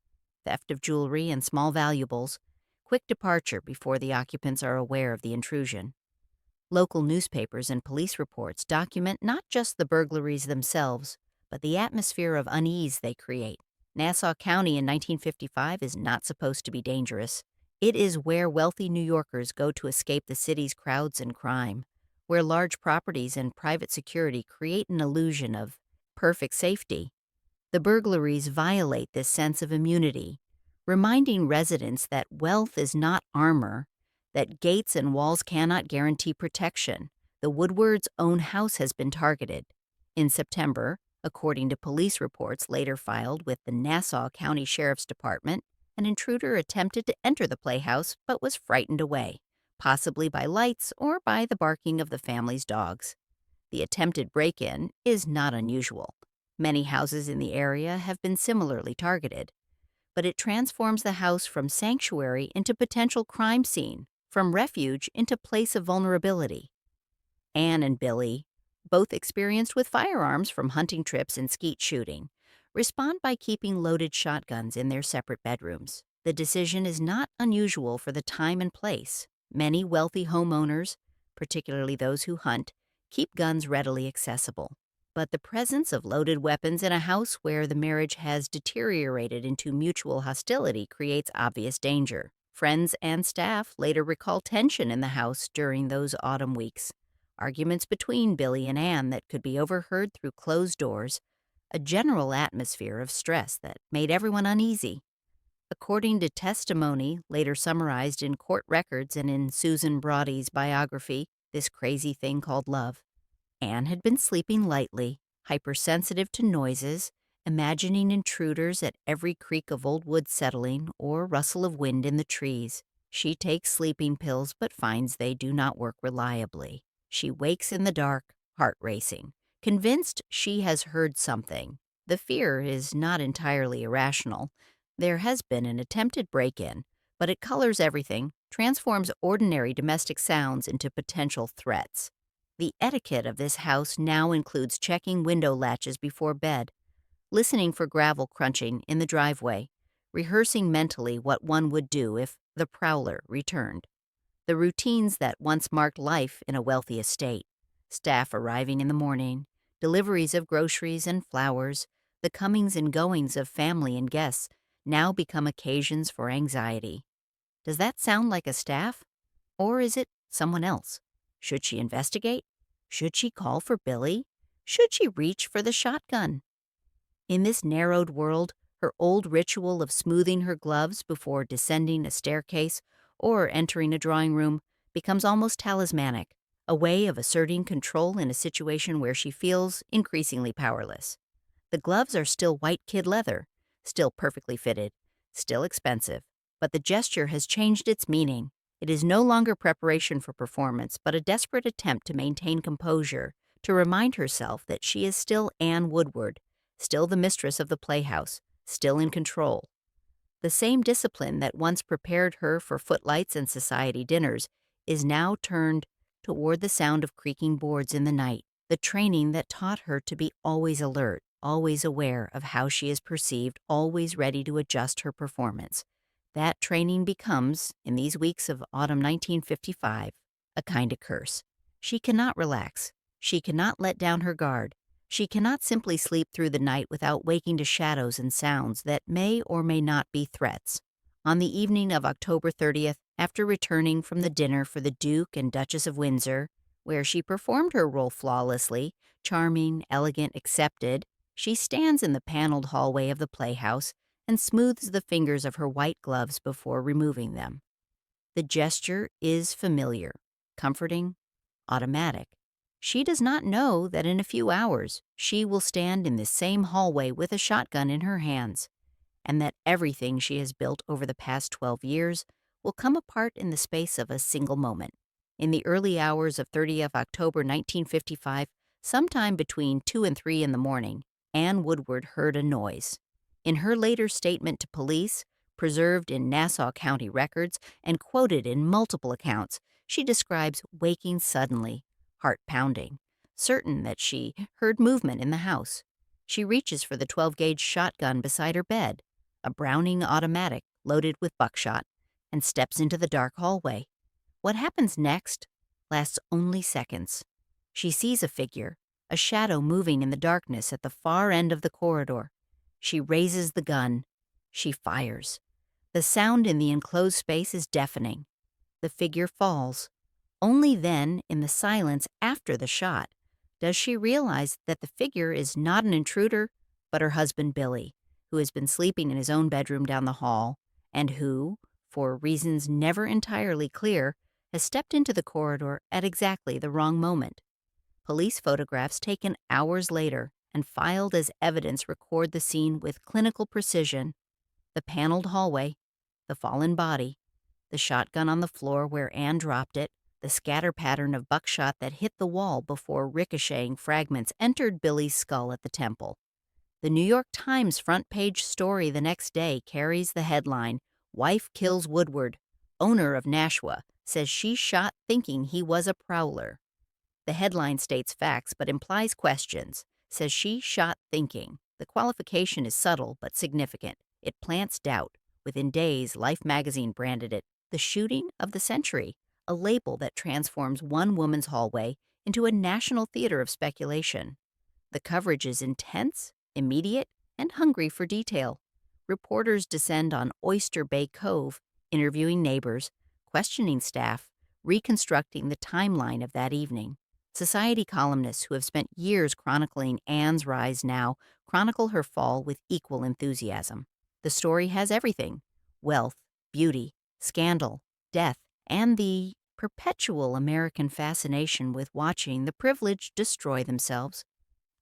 theft of jewelry and small valuables, quick departure before the occupants are aware of the intrusion. Local newspapers and police reports document not just the burglaries themselves, but the atmosphere of unease they create. Nassau County in 1955 is not supposed to be dangerous. It is where wealthy New Yorkers go to escape the city's crowds and crime, where large properties and private security create an illusion of perfect safety. The burglaries violate this sense of immunity, reminding residents that wealth is not armor, that gates and walls cannot guarantee protection. The Woodward's own house has been targeted. In September, according to police reports later filed with the Nassau County Sheriff's Department, an intruder attempted to enter the Playhouse but was frightened away, possibly by lights or by the barking of the family's dogs. The attempted break-in is not unusual. Many houses in the area have been similarly targeted, but it transforms the house from sanctuary into potential crime scene, from refuge into place of vulnerability. Anne and Billy, both experienced with firearms from hunting trips and skeet shooting, respond by keeping loaded shotguns in their separate bedrooms. The decision is not unusual for the time and place. Many wealthy homeowners, particularly those who hunt, keep guns readily accessible. But the presence of loaded weapons in a house where the marriage has deteriorated into mutual hostility creates obvious danger. Friends and staff later recall tension in the house during those autumn weeks, arguments between Billy and Anne that could be overheard through closed doors, a general atmosphere of stress that made everyone uneasy. According to testimony later summarized in court records and in Susan Broady's biography, This Crazy Thing Called Love, Anne had been sleeping lightly, hypersensitive to noises, imagining intruders at every creak of old wood settling or rustle of wind in the trees. She takes sleeping pills but finds they do not work reliably. She wakes in the dark, heart racing, convinced she has heard something. The fear is not entirely irrational. There has been an attempted break-in, but it colors everything, transforms ordinary domestic sounds into potential threats. The etiquette of this house now includes checking window latches before bed, listening for gravel crunching in the driveway, rehearsing mentally what one would do if the prowler returned. The routines that once marked life in a wealthy estate, staff arriving in the morning, deliveries of groceries and flowers, the comings and goings of family and guests, now become occasions for anxiety. Does that sound like a staff? Or is it someone else? Should she investigate? Should she call for Billy? Should she reach for the shotgun? In this narrowed world, her old ritual of smoothing her gloves before descending a staircase or entering a drawing room becomes almost talismanic, a way of asserting control in a situation where she feels increasingly powerless. The gloves are still white kid leather, still perfectly fitted, still expensive, but the gesture has changed its meaning. It is no longer preparation for performance, but a desperate attempt to maintain composure, to remind herself that she is still Anne Woodward, still the mistress of the Playhouse, still in control. The same discipline that once prepared her for footlights and society dinners is now turned toward the sound of creaking boards in the night, the training that taught her to be always alert, always aware of how she is perceived, always ready to adjust her performance. That training becomes, in these weeks of autumn 1955, a kind of curse. She cannot relax. She cannot let down her guard. She cannot simply sleep through the night without waking to shadows and sounds that may or may not be threats. On the evening of October 30th, after returning from the dinner for the Duke and Duchess of Windsor, where she performed her role flawlessly, charming, elegant, accepted, she stands in the paneled hallway of the Playhouse and smooths the fingers of her white gloves before removing them. The gesture is familiar, comforting, automatic. She does not know that in a few hours she will stand in this same hallway with a shotgun in her hands, and that everything she has built over the past 12 years will come apart in the space of a single moment. In the early hours of 30th October 1955, sometime between 2 and 3 in the morning, Anne Woodward heard a noise. In her later statement to police, preserved in Nassau County records and quoted in multiple accounts, she describes waking suddenly, heart pounding, certain that she heard movement in the house. She reaches for the 12-gauge shotgun beside her bed, a Browning automatic loaded with buckshot, and steps into the dark hallway. What happens next lasts only seconds. She sees a figure, a shadow moving in the darkness at the far end of the corridor. She raises the gun. She fires. The sound in the enclosed space is deafening. The figure falls. Only then, in the silence after the shot, does she realize that the figure is not an intruder, but her husband Billy, who has been sleeping in his own bedroom down the hall, and who, for reasons never entirely clear, has stepped into the corridor at exactly the wrong moment. Police photographs taken hours later and filed as evidence record the scene with clinical precision. The paneled hallway, the fallen body, the shotgun on the floor where Anne dropped it, the scatter pattern of buckshot that hit the wall before ricocheting fragments entered Billy's skull at the temple. The New York Times front page story the next day carries the headline, "Wife Kills Woodward. Owner of Nashua says she shot thinking he was a prowler." The headline states facts but implies questions, says she shot thinking. The qualification is subtle but significant. It plants doubt. Within days, Life magazine branded it the shooting of the century, a label that transforms one woman's hallway into a national theater of speculation. The coverage is intense, immediate, and hungry for detail. Reporters descend on Oyster Bay Cove, interviewing neighbors, questioning staff, reconstructing the timeline of that evening. Society columnists who have spent years chronicling Anne's rise now chronicle her fall with equal enthusiasm. The story has everything: wealth, beauty, scandal, death, and the perpetual American fascination with watching the privileged destroy themselves.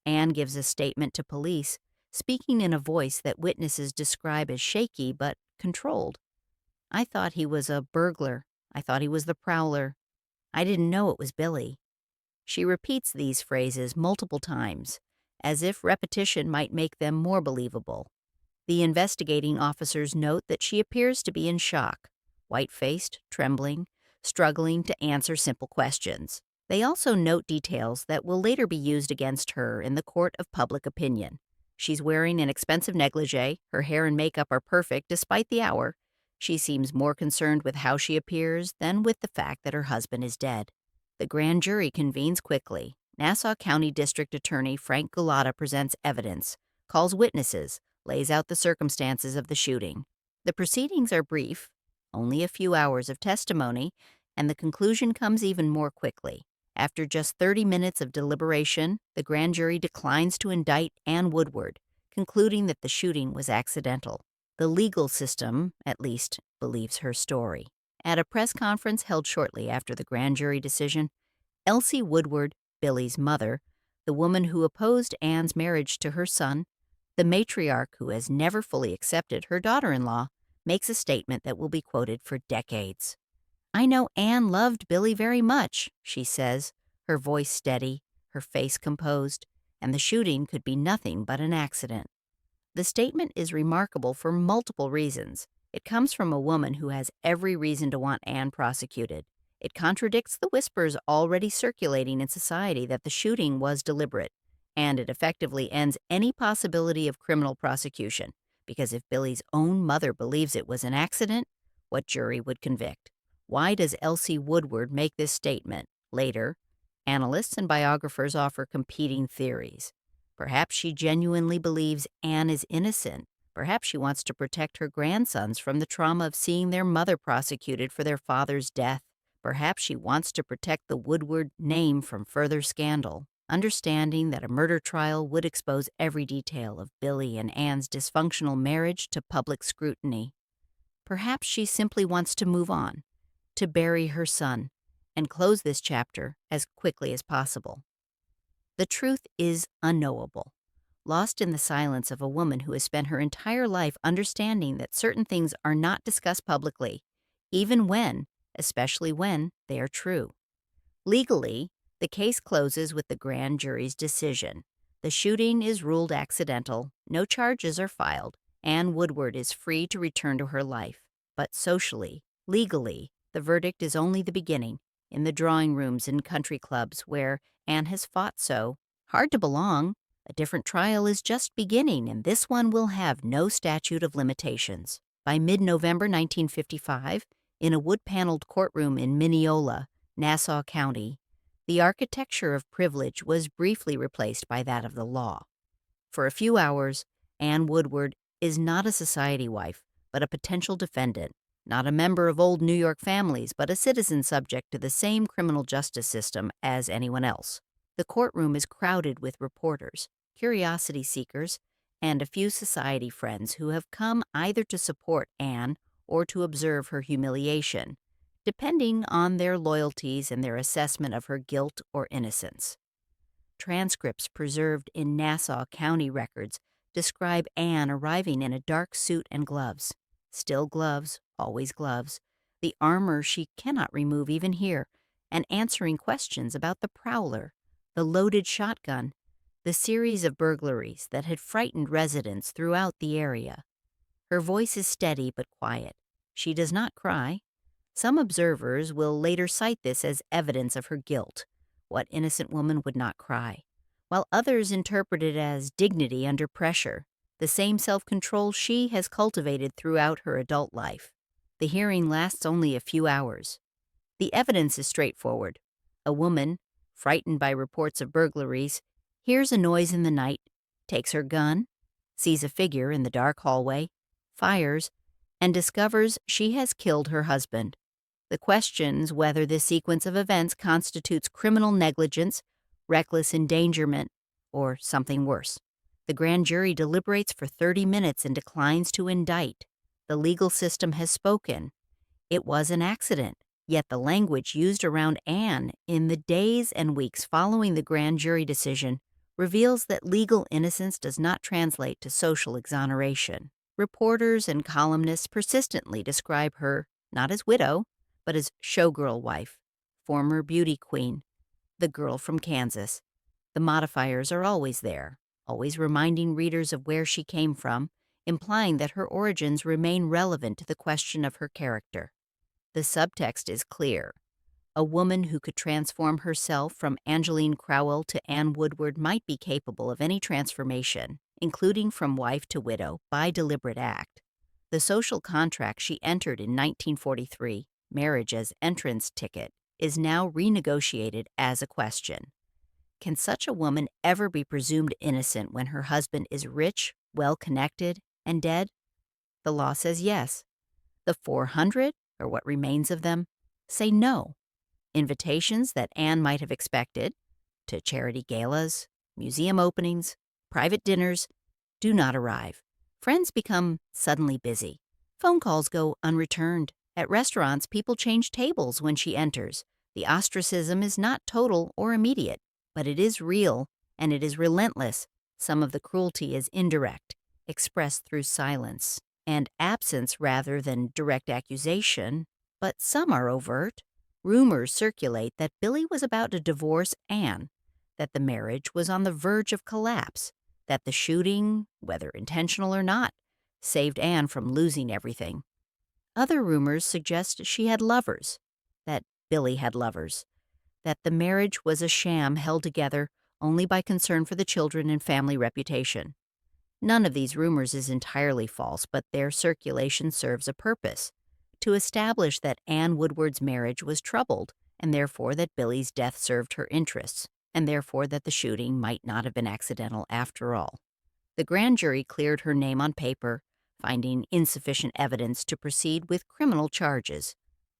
Anne gives a statement to police, speaking in a voice that witnesses describe as shaky but controlled. "I thought he was a burglar. I thought he was the prowler. I didn't know it was Billy." She repeats these phrases multiple times, as if repetition might make them more believable. The investigating officers note that she appears to be in shock, white-faced, trembling, struggling to answer simple questions. They also note details that will later be used against her in the court of public opinion. She's wearing an expensive negligee, her hair and makeup are perfect despite the hour. She seems more concerned with how she appears than with the fact that her husband is dead. The grand jury convenes quickly. Nassau County District Attorney Frank Gullotta presents evidence, calls witnesses, lays out the circumstances of the shooting. The proceedings are brief, Only a few hours of testimony, and the conclusion comes even more quickly. After just 30 minutes of deliberation, the grand jury declines to indict Ann Woodward, concluding that the shooting was accidental. The legal system, at least, believes her story. At a press conference held shortly after the grand jury decision, Elsie Woodward, Billy's mother, the woman who opposed Ann's marriage to her son, the matriarch who has never fully accepted her daughter-in-law, makes a statement that will be quoted for decades. "I know Ann loved Billy very much," she says, her voice steady, her face composed, and the shooting could be nothing but an accident. The statement is remarkable for multiple reasons. It comes from a woman who has every reason to want Ann prosecuted. It contradicts the whispers already circulating in society that the shooting was deliberate, and it effectively ends any possibility of criminal prosecution, because if Billy's own mother believes it was an accident, what jury would convict? Why does Elsie Woodward make this statement? Later, analysts and biographers offer competing theories. Perhaps she genuinely believes Ann is innocent. Perhaps she wants to protect her grandsons from the trauma of seeing their mother prosecuted for their father's death. Perhaps she wants to protect the Woodward name from further scandal, understanding that a murder trial would expose every detail of Billy and Ann's dysfunctional marriage to public scrutiny. Perhaps she simply wants to move on, to bury her son, and close this chapter as quickly as possible. The truth is unknowable, lost in the silence of a woman who has spent her entire life understanding that certain things are not discussed publicly, even when, especially when, they are true. Legally, the case closes with the grand jury's decision. The shooting is ruled accidental, no charges are filed, Ann Woodward is free to return to her life. But socially, legally, the verdict is only the beginning. In the drawing rooms and country clubs where Ann has fought so hard to belong, a different trial is just beginning, and this one will have no statute of limitations. By mid-November 1955, in a wood-paneled courtroom in Mineola, Nassau County, the architecture of privilege was briefly replaced by that of the law. For a few hours, Ann Woodward is not a society wife, but a potential defendant, not a member of old New York families, but a citizen subject to the same criminal justice system as anyone else. The courtroom is crowded with reporters, curiosity seekers, and a few society friends who have come either to support Ann or to observe her humiliation, depending on their loyalties and their assessment of her guilt or innocence. Transcripts preserved in Nassau County records describe Ann arriving in a dark suit and gloves. Still gloves, always gloves, the armour she cannot remove even here, and answering questions about the prowler, the loaded shotgun, the series of burglaries that had frightened residents throughout the area. Her voice is steady but quiet. She does not cry. Some observers will later cite this as evidence of her guilt. What innocent woman would not cry? While others interpret it as dignity under pressure, the same self-control she has cultivated throughout her adult life. The hearing lasts only a few hours. The evidence is straightforward. A woman, frightened by reports of burglaries, hears a noise in the night, takes her gun, sees a figure in the dark hallway, fires, and discovers she has killed her husband. The questions whether this sequence of events constitutes criminal negligence, reckless endangerment, or something worse. The grand jury deliberates for 30 minutes and declines to indict. The legal system has spoken. It was an accident, yet the language used around Ann in the days and weeks following the grand jury decision reveals that legal innocence does not translate to social exoneration. Reporters and columnists persistently describe her not as widow, but as showgirl wife, former beauty queen, the girl from Kansas. The modifiers are always there, always reminding readers of where she came from, implying that her origins remain relevant to the question of her character. The subtext is clear. A woman who could transform herself from Angeline Crowell to Ann Woodward might be capable of any transformation, including from wife to widow, by deliberate act. The social contract she entered in 1943, marriage as entrance ticket, is now renegotiated as a question. Can such a woman ever be presumed innocent when her husband is rich, well-connected, and dead? The law says yes. The 400 or what remains of them, say no. Invitations that Anne might have expected, to charity galas, museum openings, private dinners, do not arrive. Friends become suddenly busy. Phone calls go unreturned. At restaurants, people change tables when she enters. The ostracism is not total or immediate, but it is real, and it is relentless. Some of the cruelty is indirect, expressed through silence and absence rather than direct accusation, but some are overt. Rumors circulate that Billy was about to divorce Anne, that the marriage was on the verge of collapse, that the shooting, whether intentional or not, saved Anne from losing everything. Other rumors suggest she had lovers, that Billy had lovers, that the marriage was a sham held together only by concern for the children and family reputation. None of these rumors is entirely false, but their circulation serves a purpose: to establish that Anne Woodward's marriage was troubled, and therefore that Billy's death served her interests, and therefore that the shooting might not have been accidental after all. The grand jury cleared her name on paper, finding insufficient evidence to proceed with criminal charges.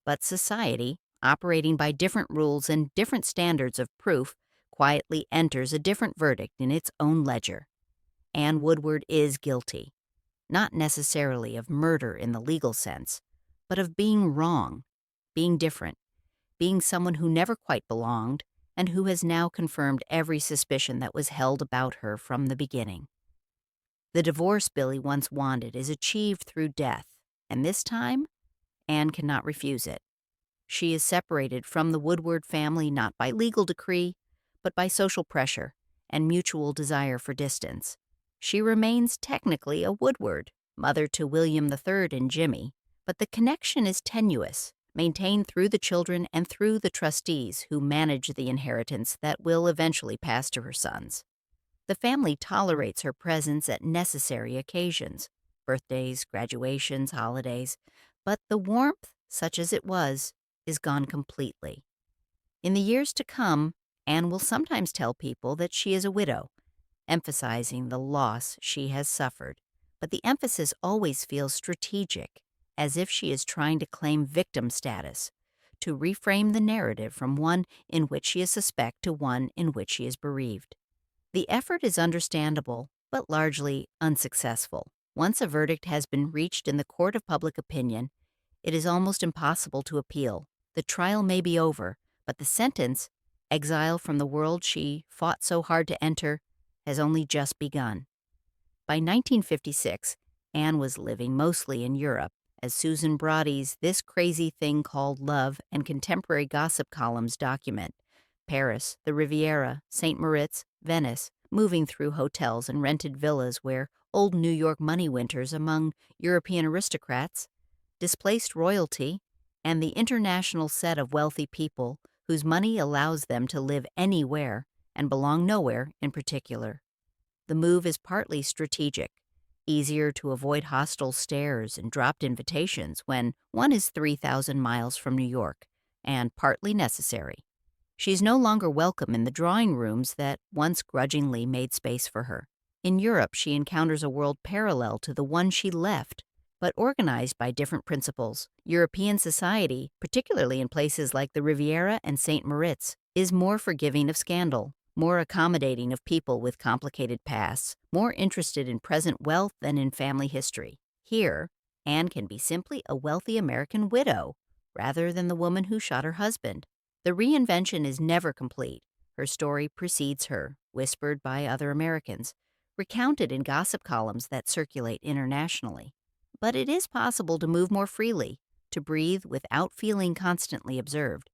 But society, operating by different rules and different standards of proof, quietly enters a different verdict in its own ledger. Anne Woodward is guilty, not necessarily of murder in the legal sense, but of being wrong, being different, being someone who never quite belonged, and who has now confirmed every suspicion that was held about her from the beginning. The divorce Billy once wanted is achieved through death, and this time, Anne cannot refuse it. She is separated from the Woodward family not by legal decree, but by social pressure and mutual desire for distance. She remains technically a Woodward, mother to William III and Jimmy, but the connection is tenuous, maintained through the children and through the trustees who manage the inheritance that will eventually pass to her sons. The family tolerates her presence at necessary occasions, birthdays, graduations, holidays, but the warmth, such as it was, is gone completely. In the years to come, Anne will sometimes tell people that she is a widow, emphasizing the loss she has suffered, but the emphasis always feels strategic, as if she is trying to claim victim status, to reframe the narrative from one in which she is suspect to one in which she is bereaved. The effort is understandable, but largely unsuccessful. Once a verdict has been reached in the court of public opinion, it is almost impossible to appeal. The trial may be over, but the sentence, exile from the world she fought so hard to enter, has only just begun. By 1956, Anne was living mostly in Europe, as Susan Brody's This Crazy Thing Called Love and contemporary gossip columns document. Paris, the Riviera, St. Moritz, Venice, moving through hotels and rented villas where old New York money winters among European aristocrats, displaced royalty, and the international set of wealthy people whose money allows them to live anywhere and belong nowhere in particular. The move is partly strategic, easier to avoid hostile stares and dropped invitations when one is 3,000 miles from New York, and partly necessary. She's no longer welcome in the drawing rooms that once grudgingly made space for her. In Europe, she encounters a world parallel to the one she left, but organized by different principles. European society, particularly in places like the Riviera and St. Moritz, is more forgiving of scandal, more accommodating of people with complicated pasts, more interested in present wealth than in family history. Here, Anne can be simply a wealthy American widow, rather than the woman who shot her husband. The reinvention is never complete. Her story precedes her, whispered by other Americans, recounted in gossip columns that circulate internationally. But it is possible to move more freely, to breathe without feeling constantly observed.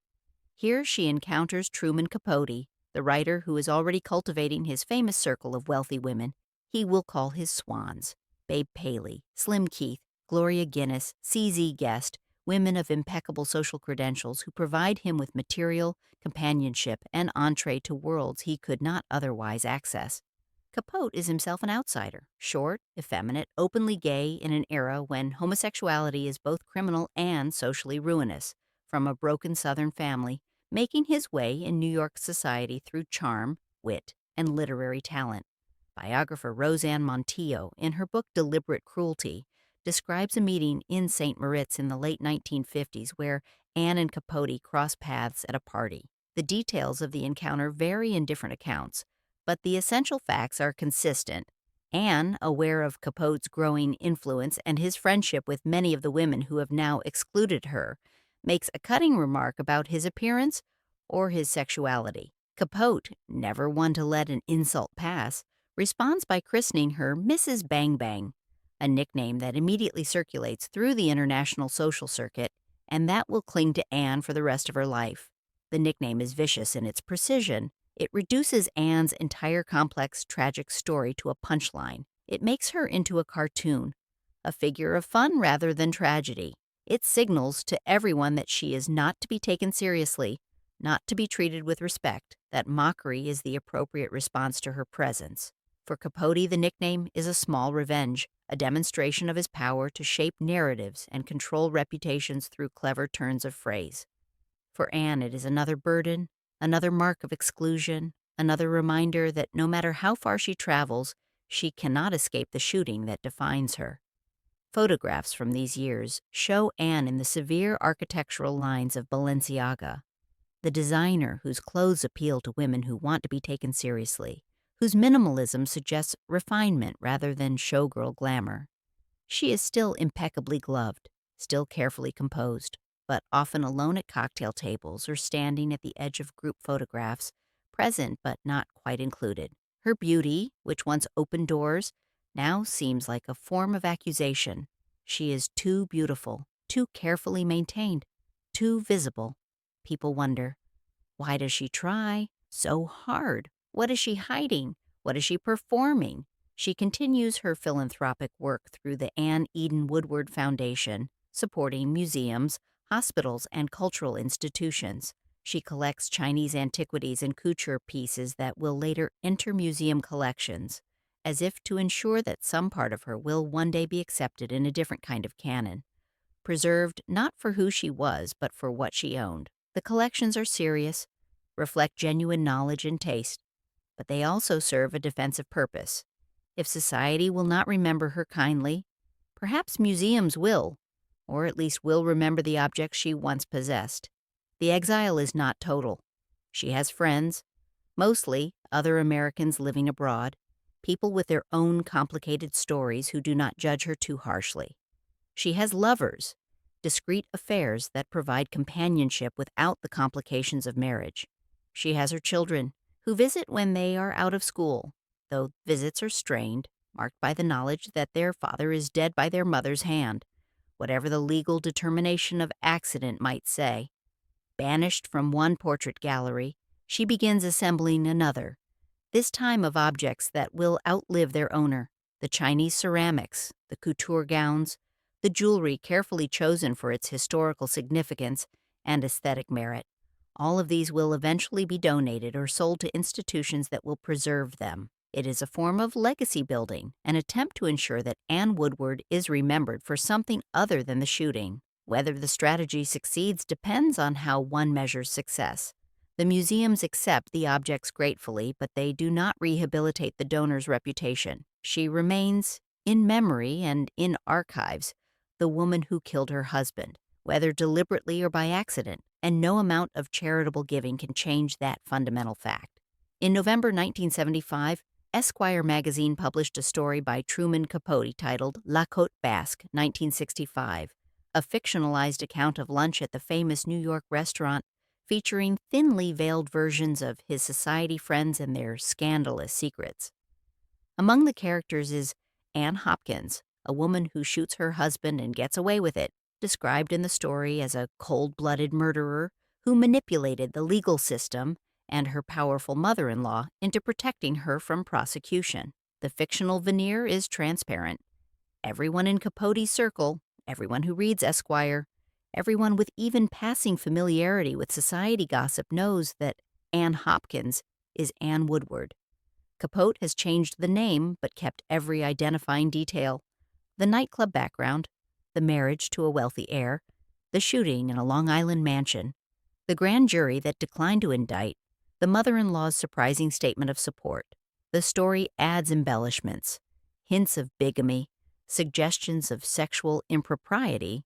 Here she encounters Truman Capote, the writer who is already cultivating his famous circle of wealthy women he will call his swans: Babe Paley, Slim Keith, Gloria Guinness, C.Z. Guest, women of impeccable social credentials who provide him with material, companionship, and entree to worlds he could not otherwise access. Capote is himself an outsider, short, effeminate, openly gay in an era when homosexuality is both criminal and socially ruinous, from a broken Southern family, making his way in New York society through charm, wit, and literary talent. Biographer Roseanne Montijo, in her book Deliberate Cruelty, describes a meeting in St. Moritz in the late 1950s where Anne and Capote cross paths at a party. The details of the encounter vary in different accounts, but the essential facts are consistent. Anne, aware of Capote's growing influence and his friendship with many of the women who have now excluded her, makes a cutting remark about his appearance or his sexuality. Capote, never one to let an insult pass, responds by christening her Mrs. Bang Bang, a nickname that immediately circulates through the international social circuit, and that will cling to Anne for the rest of her life. The nickname is vicious in its precision. It reduces Anne's entire complex, tragic story to a punchline. It makes her into a cartoon, a figure of fun rather than tragedy. It signals to everyone that she is not to be taken seriously, not to be treated with respect, that mockery is the appropriate response to her presence. For Capote, the nickname is a small revenge, a demonstration of his power to shape narratives and control reputations through clever turns of phrase. For Anne, it is another burden, another mark of exclusion, another reminder that no matter how far she travels, she cannot escape the shooting that defines her. Photographs from these years show Anne in the severe architectural lines of Balenciaga, the designer whose clothes appeal to women who want to be taken seriously, whose minimalism suggests refinement rather than showgirl glamour. She is still impeccably gloved, still carefully composed, but often alone at cocktail tables or standing at the edge of group photographs, present but not quite included. Her beauty, which once opened doors, now seems like a form of accusation. She is too beautiful, too carefully maintained, too visible. People wonder, why does she try so hard? What is she hiding? What is she performing? She continues her philanthropic work through the Anne Eden Woodward Foundation, supporting museums, hospitals, and cultural institutions. She collects Chinese antiquities and couture pieces that will later enter museum collections, as if to ensure that some part of her will one day be accepted in a different kind of canon, preserved not for who she was, but for what she owned. The collections are serious, reflect genuine knowledge and taste, but they also serve a defensive purpose. If society will not remember her kindly, perhaps museums will, or at least will remember the objects she once possessed. The exile is not total. She has friends, mostly other Americans living abroad, people with their own complicated stories who do not judge her too harshly. She has lovers, discreet affairs that provide companionship without the complications of marriage. She has her children, who visit when they are out of school, though visits are strained, marked by the knowledge that their father is dead by their mother's hand, whatever the legal determination of accident might say. Banished from one portrait gallery, she begins assembling another, this time of objects that will outlive their owner: the Chinese ceramics, the couture gowns, the jewelry carefully chosen for its historical significance and aesthetic merit. All of these will eventually be donated or sold to institutions that will preserve them. It is a form of legacy building, an attempt to ensure that Anne Woodward is remembered for something other than the shooting. Whether the strategy succeeds depends on how one measures success. The museums accept the objects gratefully, but they do not rehabilitate the donor's reputation. She remains, in memory and in archives, the woman who killed her husband, whether deliberately or by accident, and no amount of charitable giving can change that fundamental fact. In November 1975, Esquire magazine published a story by Truman Capote titled La Côte Basque, 1965, a fictionalized account of lunch at the famous New York restaurant, featuring thinly veiled versions of his society friends and their scandalous secrets. Among the characters is Anne Hopkins, a woman who shoots her husband and gets away with it, described in the story as a cold-blooded murderer who manipulated the legal system and her powerful mother-in-law into protecting her from prosecution. The fictional veneer is transparent. Everyone in Capote's circle, everyone who reads Esquire, everyone with even passing familiarity with society gossip knows that Anne Hopkins is Anne Woodward. Capote has changed the name but kept every identifying detail: the nightclub background, the marriage to a wealthy heir, the shooting in a Long Island mansion, the grand jury that declined to indict, the mother-in-law's surprising statement of support. The story adds embellishments, hints of bigamy, suggestions of sexual impropriety,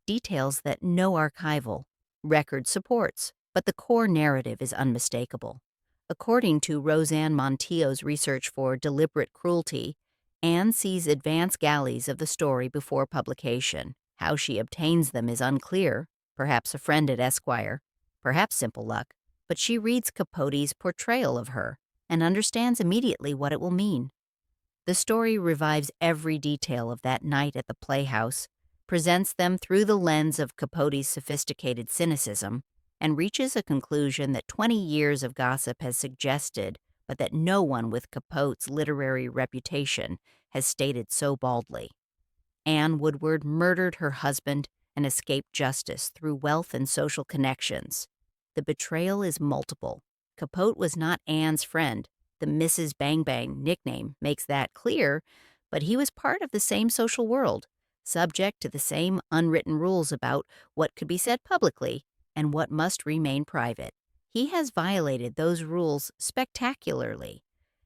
details that no archival record supports, but the core narrative is unmistakable. According to Roseanne Montiel's research for deliberate cruelty, Anne sees advance galleys of the story before publication. How she obtains them is unclear, perhaps a friend at Esquire, perhaps simple luck, but she reads Capote's portrayal of her and understands immediately what it will mean. The story revives every detail of that night at the Playhouse, presents them through the lens of Capote's sophisticated cynicism, and reaches a conclusion that 20 years of gossip has suggested, but that no one with Capote's literary reputation has stated so baldly. Anne Woodward murdered her husband and escaped justice through wealth and social connections. The betrayal is multiple. Capote was not Anne's friend. The Mrs. Bang Bang nickname makes that clear, but he was part of the same social world, subject to the same unwritten rules about what could be said publicly and what must remain private. He has violated those rules spectacularly,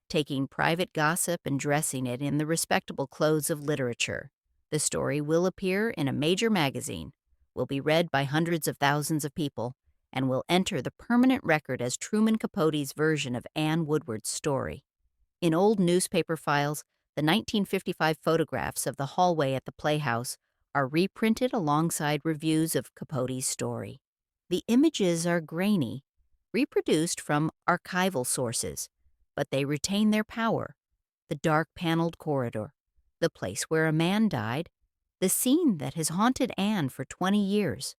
taking private gossip and dressing it in the respectable clothes of literature. The story will appear in a major magazine, will be read by hundreds of thousands of people, and will enter the permanent record as Truman Capote's version of Anne Woodward's story. In old newspaper files, the 1955 photographs of the hallway at the Playhouse are reprinted alongside reviews of Capote's story. The images are grainy, reproduced from archival sources, but they retain their power. The dark paneled corridor, the place where a man died, the scene that has haunted Anne for 20 years.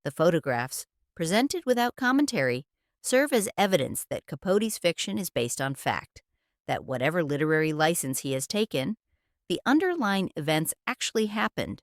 The photographs, presented without commentary, serve as evidence that Capote's fiction is based on fact, that whatever literary license he has taken, the underlying events actually happened.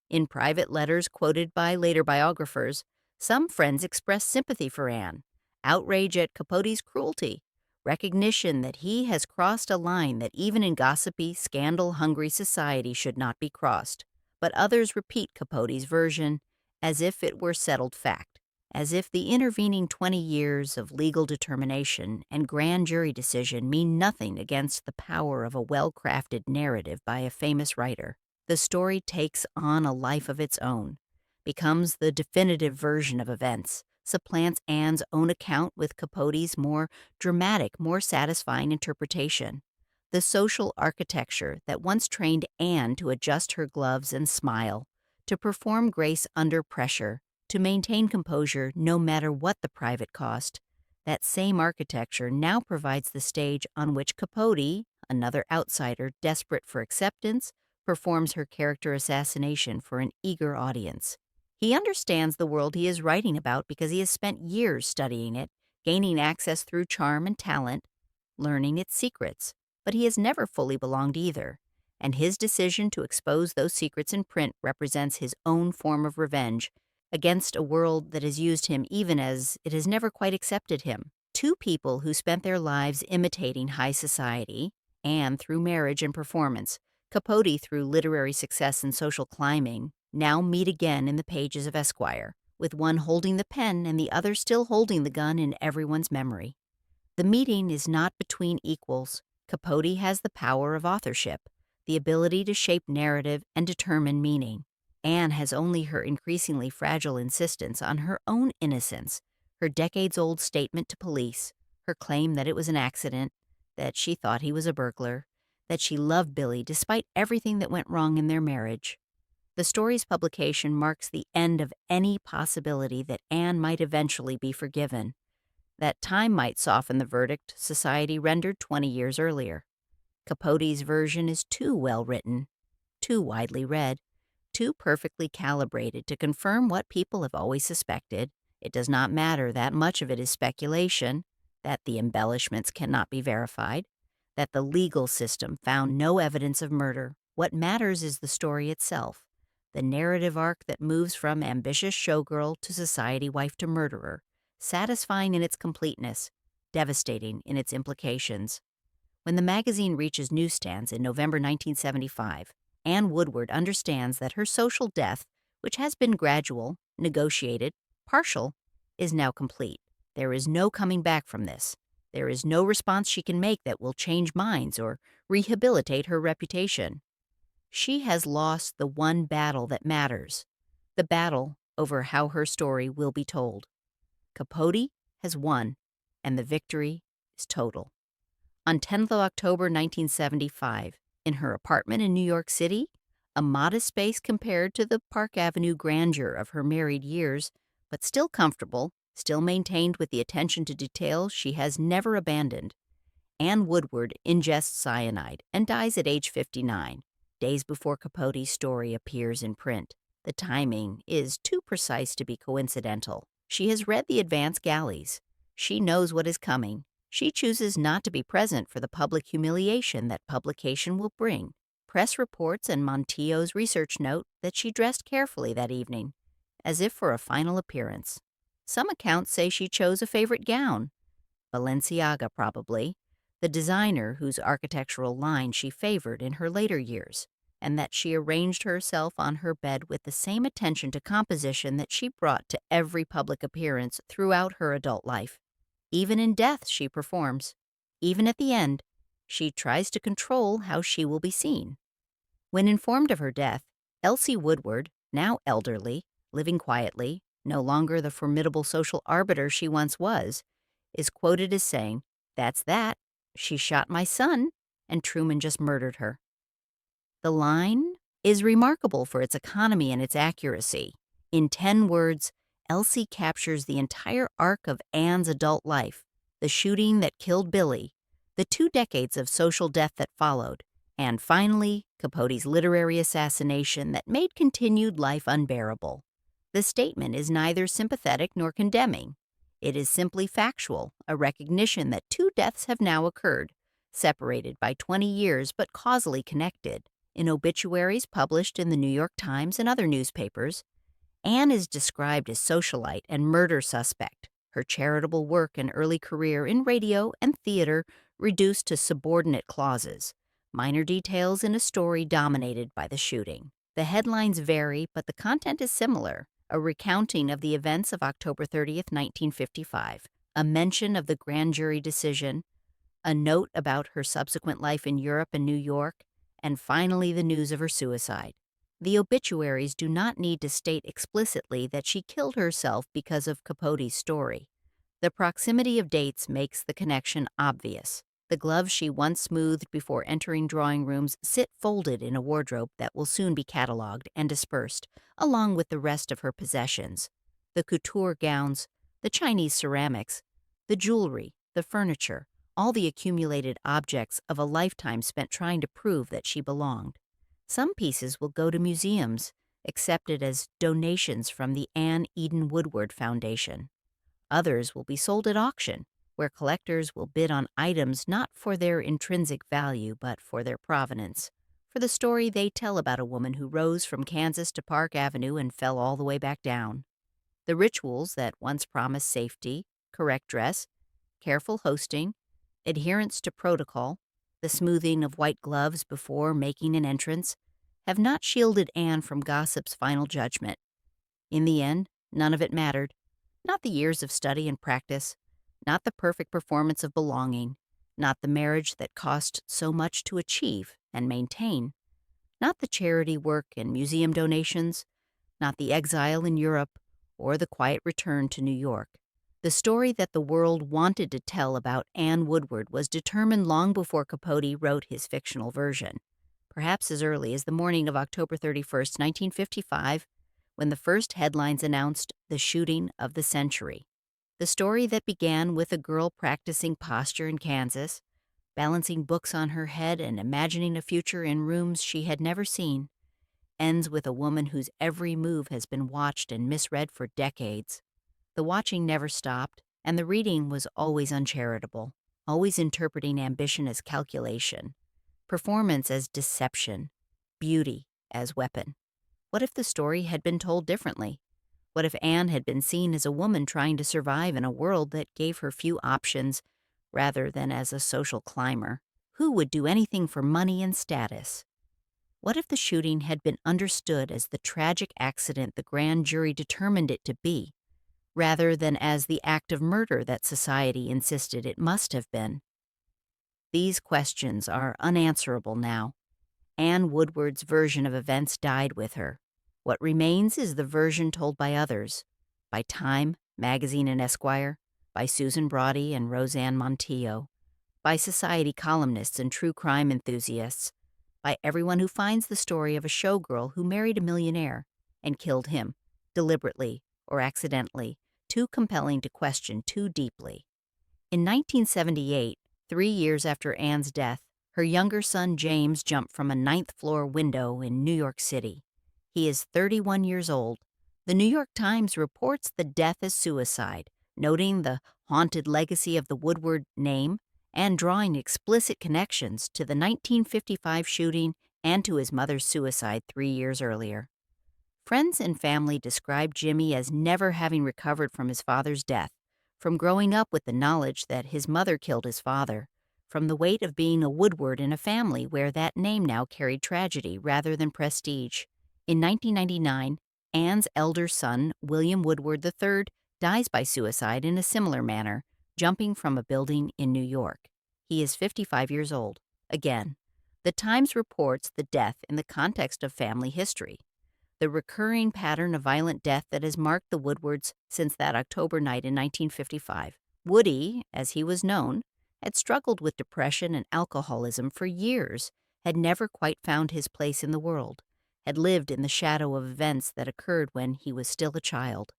In private letters quoted by later biographers, some friends express sympathy for Anne, outrage at Capote's cruelty, recognition that he has crossed a line that even in gossipy, scandal-hungry society should not be crossed. But others repeat Capote's version as if it were settled fact, as if the intervening 20 years of legal determination and grand jury decision mean nothing against the power of a well-crafted narrative by a famous writer. The story takes on a life of its own, becomes the definitive version of events, supplants Anne's own account with Capote's more dramatic, more satisfying interpretation. The social architecture that once trained Anne to adjust her gloves and smile, to perform grace under pressure, to maintain composure no matter what the private cost, that same architecture now provides the stage on which Capote, another outsider desperate for acceptance, performs her character assassination for an eager audience. He understands the world he is writing about because he has spent years studying it, gaining access through charm and talent, learning its secrets, but he has never fully belonged either, and his decision to expose those secrets in print represents his own form of revenge against a world that has used him even as it has never quite accepted him. Two people who spent their lives imitating high society, Anne through marriage and performance, Capote through literary success and social climbing, now meet again in the pages of Esquire, with one holding the pen and the other still holding the gun in everyone's memory. The meeting is not between equals. Capote has the power of authorship, the ability to shape narrative and determine meaning. Anne has only her increasingly fragile insistence on her own innocence, her decades-old statement to police, her claim that it was an accident, that she thought he was a burglar, that she loved Billy despite everything that went wrong in their marriage. The story's publication marks the end of any possibility that Anne might eventually be forgiven, that time might soften the verdict society rendered 20 years earlier. Capote's version is too well written, too widely read, too perfectly calibrated to confirm what people have always suspected. It does not matter that much of it is speculation, that the embellishments cannot be verified, that the legal system found no evidence of murder. What matters is the story itself, the narrative arc that moves from ambitious showgirl to society wife to murderer, satisfying in its completeness, devastating in its implications. When the magazine reaches newsstands in November 1975, Anne Woodward understands that her social death, which has been gradual, negotiated, partial, is now complete. There is no coming back from this. There is no response she can make that will change minds or rehabilitate her reputation. she has lost the one battle that matters, the battle over how her story will be told. Capote has won, and the victory is total. On 10th of October 1975, in her apartment in New York City, a modest space compared to the Park Avenue grandeur of her married years, but still comfortable, still maintained with the attention to detail she has never abandoned, Anne Woodward ingests cyanide and dies at age 59, days before Capote's story appears in print. The timing is too precise to be coincidental. She has read the advance galleys. She knows what is coming. She chooses not to be present for the public humiliation that publication will bring. Press reports and Montillo's research note that she dressed carefully that evening, as if for a final appearance. Some accounts say she chose a favorite gown. Balenciaga, probably, the designer whose architectural line she favored in her later years, and that she arranged herself on her bed with the same attention to composition that she brought to every public appearance throughout her adult life. Even in death, she performs. Even at the end, she tries to control how she will be seen. When informed of her death, Elsie Woodward, now elderly, living quietly, no longer the formidable social arbiter she once was, is quoted as saying, "That's that. She shot my son, and Truman just murdered her." The line is remarkable for its economy and its accuracy. In 10 words, Elsie captures the entire arc of Anne's adult life, the shooting that killed Billy, the 2 decades of social death that followed, and finally, Capote's literary assassination that made continued life unbearable. The statement is neither sympathetic nor condemning. It is simply factual, a recognition that 2 deaths have now occurred, separated by 20 years but causally connected. In obituaries published in the New York Times and other newspapers, Anne is described as socialite and murder suspect, her charitable work and early career in radio and theater reduced to subordinate clauses, minor details in a story dominated by the shooting. The headlines vary, but the content is similar: a recounting of the events of October 30th, 1955, a mention of the grand jury decision, a note about her subsequent life in Europe and New York, and finally the news of her suicide. The obituaries do not need to state explicitly that she killed herself because of Capote's story. The proximity of dates makes the connection obvious. The gloves she once smoothed before entering drawing rooms sit folded in a wardrobe that will soon be cataloged and dispersed, along with the rest of her possessions: the couture gowns, the Chinese ceramics, the jewelry, the furniture, all the accumulated objects of a lifetime spent trying to prove that she belonged. Some pieces will go to museums, accepted as donations from the Anne Eden Woodward Foundation. Others will be sold at auction, where collectors will bid on items not for their intrinsic value but for their provenance, for the story they tell about a woman who rose from Kansas to Park Avenue and fell all the way back down. The rituals that once promised safety, correct dress, careful hosting, adherence to protocol, the smoothing of white gloves before making an entrance, have not shielded Anne from gossip's final judgment. In the end, none of it mattered. Not the years of study and practice, not the perfect performance of belonging, not the marriage that cost so much to achieve and maintain, not the charity work and museum donations, not the exile in Europe or the quiet return to New York. The story that the world wanted to tell about Anne Woodward was determined long before Capote wrote his fictional version, perhaps as early as the morning of October 31st, 1955, when the first headlines announced the shooting of the century. The story that began with a girl practicing posture in Kansas, balancing books on her head and imagining a future in rooms she had never seen, ends with a woman whose every move has been watched and misread for decades. The watching never stopped, and the reading was always uncharitable, always interpreting ambition as calculation, performance as deception, beauty as weapon. What if the story had been told differently? What if Anne had been seen as a woman trying to survive in a world that gave her few options rather than as a social climber who would do anything for money and status? What if the shooting had been understood as the tragic accident the grand jury determined it to be, rather than as the act of murder that society insisted it must have been? These questions are unanswerable now, Anne Woodward's version of events died with her. What remains is the version told by others, by Time, Magazine and Esquire, by Susan Braudy and Roseanne Montijo, by society columnists and true crime enthusiasts, by everyone who finds the story of a showgirl who married a millionaire and killed him, deliberately or accidentally, too compelling to question too deeply. In 1978, 3 years after Anne's death, her younger son James jumped from a ninth-floor window in New York City. He is 31 years old. The New York Times reports the death as suicide, noting the haunted legacy of the Woodward name and drawing explicit connections to the 1955 shooting and to his mother's suicide 3 years earlier. Friends and family describe Jimmy as never having recovered from his father's death, from growing up with the knowledge that his mother killed his father, from the weight of being a Woodward in a family where that name now carried tragedy rather than prestige. In 1999, Anne's elder son, William Woodward III, dies by suicide in a similar manner, jumping from a building in New York. He is 55 years old. Again, the Times reports the death in the context of family history. The recurring pattern of violent death that has marked the Woodwards since that October night in 1955. Woody, as he was known, had struggled with depression and alcoholism for years, had never quite found his place in the world, had lived in the shadow of events that occurred when he was still a child.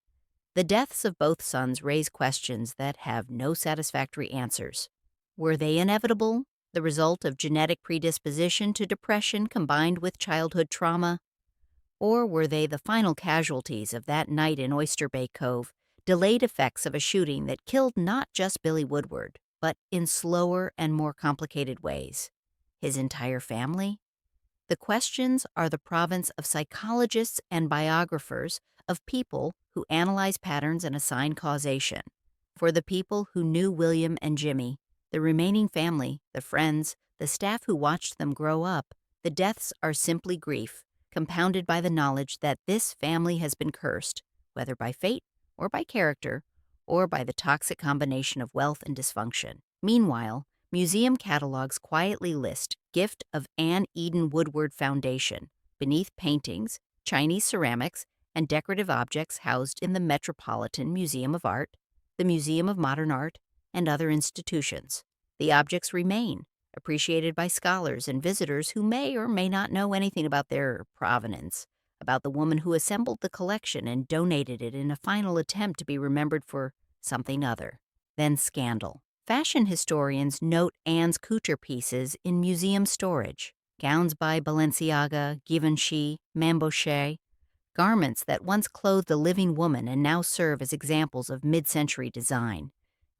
The deaths of both sons raise questions that have no satisfactory answers. Were they inevitable, the result of genetic predisposition to depression combined with childhood trauma? Or were they the final casualties of that night in Oyster Bay Cove, delayed effects of a shooting that killed not just Billy Woodward, but in slower and more complicated ways? His entire family? The questions are the province of psychologists and biographers of people who analyze patterns and assign causation. For the people who knew William and Jimmy, the remaining family, the friends, the staff who watched them grow up, the deaths are simply grief, compounded by the knowledge that this family has been cursed, whether by fate or by character, or by the toxic combination of wealth and dysfunction. Meanwhile, museum catalogs quietly list Gift of Anne Eden Woodward Foundation beneath paintings, Chinese ceramics, and decorative objects housed in the Metropolitan Museum of Art, the Museum of Modern Art, and other institutions. The objects remain, appreciated by scholars and visitors who may or may not know anything about their provenance, about the woman who assembled the collection and donated it in a final attempt to be remembered for something other. Then scandal. Fashion historians note Anne's couture pieces in museum storage, gowns by Balenciaga, Givenchy, Mamboche, garments that once clothed a living woman and now serve as examples of mid-century design,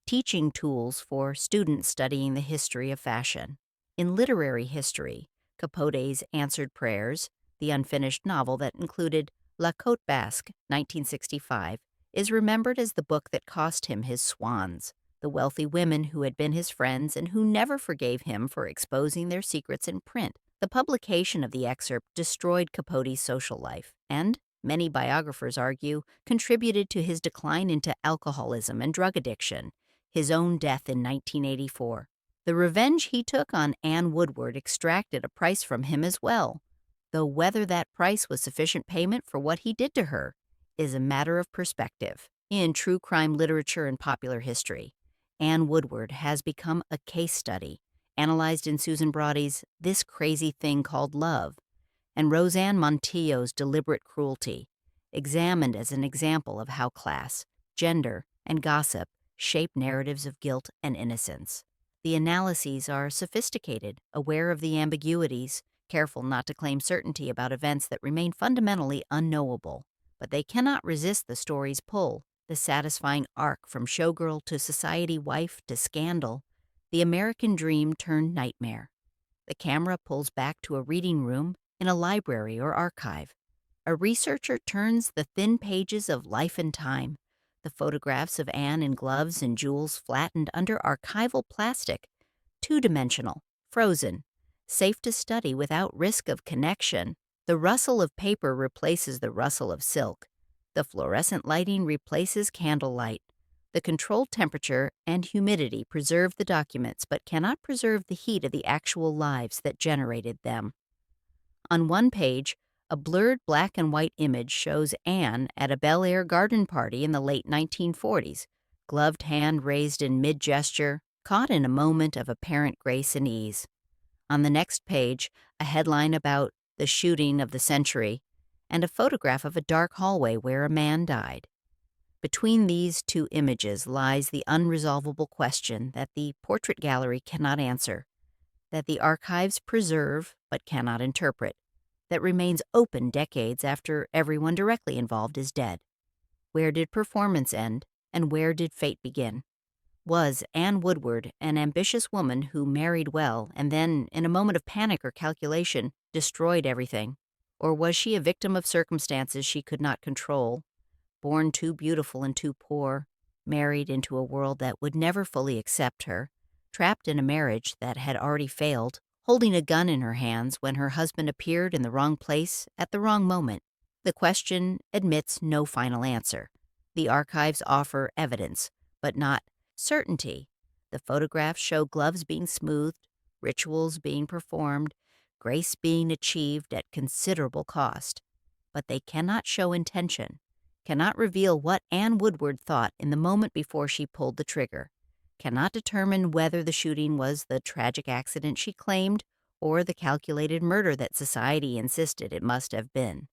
teaching tools for students studying the history of fashion. In literary history, Capote's Answered Prayers, the unfinished novel that included La Côte Basque, 1965, is remembered as the book that cost him his swans, the wealthy women who had been his friends and who never forgave him for exposing their secrets in print. The publication of the excerpt destroyed Capote's social life and, many biographers argue, contributed to his decline into alcoholism and drug addiction, his own death in 1984. The revenge he took on Anne Woodward extracted a price from him as well, though whether that price was sufficient payment for what he did to her is a matter of perspective. In true crime literature and popular history, Anne Woodward has become a case study, analyzed in Susan Braudy's This Crazy Thing Called Love, and Roseanne Montijo's Deliberate Cruelty, examined as an example of how class, gender, and gossip shape narratives of guilt and innocence. The analyses are sophisticated, aware of the ambiguities, careful not to claim certainty about events that remain fundamentally unknowable, but they cannot resist the story's pull, the satisfying arc from showgirl to society wife to scandal, the American dream turned nightmare. The camera pulls back to a reading room in a library or archive. A researcher turns the thin pages of Life and Time, the photographs of Anne in gloves and jewels flattened under archival plastic, two-dimensional, frozen, safe to study without risk of connection. The rustle of paper replaces the rustle of silk. The fluorescent lighting replaces candlelight. The controlled temperature and humidity preserve the documents but cannot preserve the heat of the actual lives that generated them. On one page, a blurred black and white image shows Anne at a Bel Air garden party in the late 1940s, gloved hand raised in mid-gesture, caught in a moment of apparent grace and ease. On the next page, a headline about the shooting of the century, and a photograph of a dark hallway where a man died. Between these two images lies the unresolvable question that the portrait gallery cannot answer, that the archives preserve but cannot interpret, that remains open decades after everyone directly involved is dead. Where did performance end, and where did fate begin? Was Anne Woodward an ambitious woman who married well and then, in a moment of panic or calculation, destroyed everything? Or was she a victim of circumstances she could not control, born too beautiful and too poor, married into a world that would never fully accept her, trapped in a marriage that had already failed, holding a gun in her hands when her husband appeared in the wrong place at the wrong moment? The question admits no final answer. The archives offer evidence, but not certainty. The photographs show gloves being smoothed, rituals being performed, grace being achieved at considerable cost. But they cannot show intention, cannot reveal what Anne Woodward thought in the moment before she pulled the trigger, cannot determine whether the shooting was the tragic accident she claimed or the calculated murder that society insisted it must have been.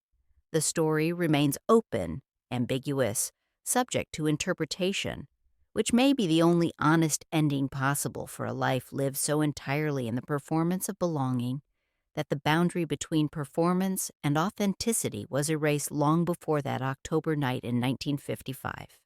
The story remains open, ambiguous, subject to interpretation, which may be the only honest ending possible for a life lived so entirely in the performance of belonging that the boundary between performance and authenticity was erased long before that October night in 1955.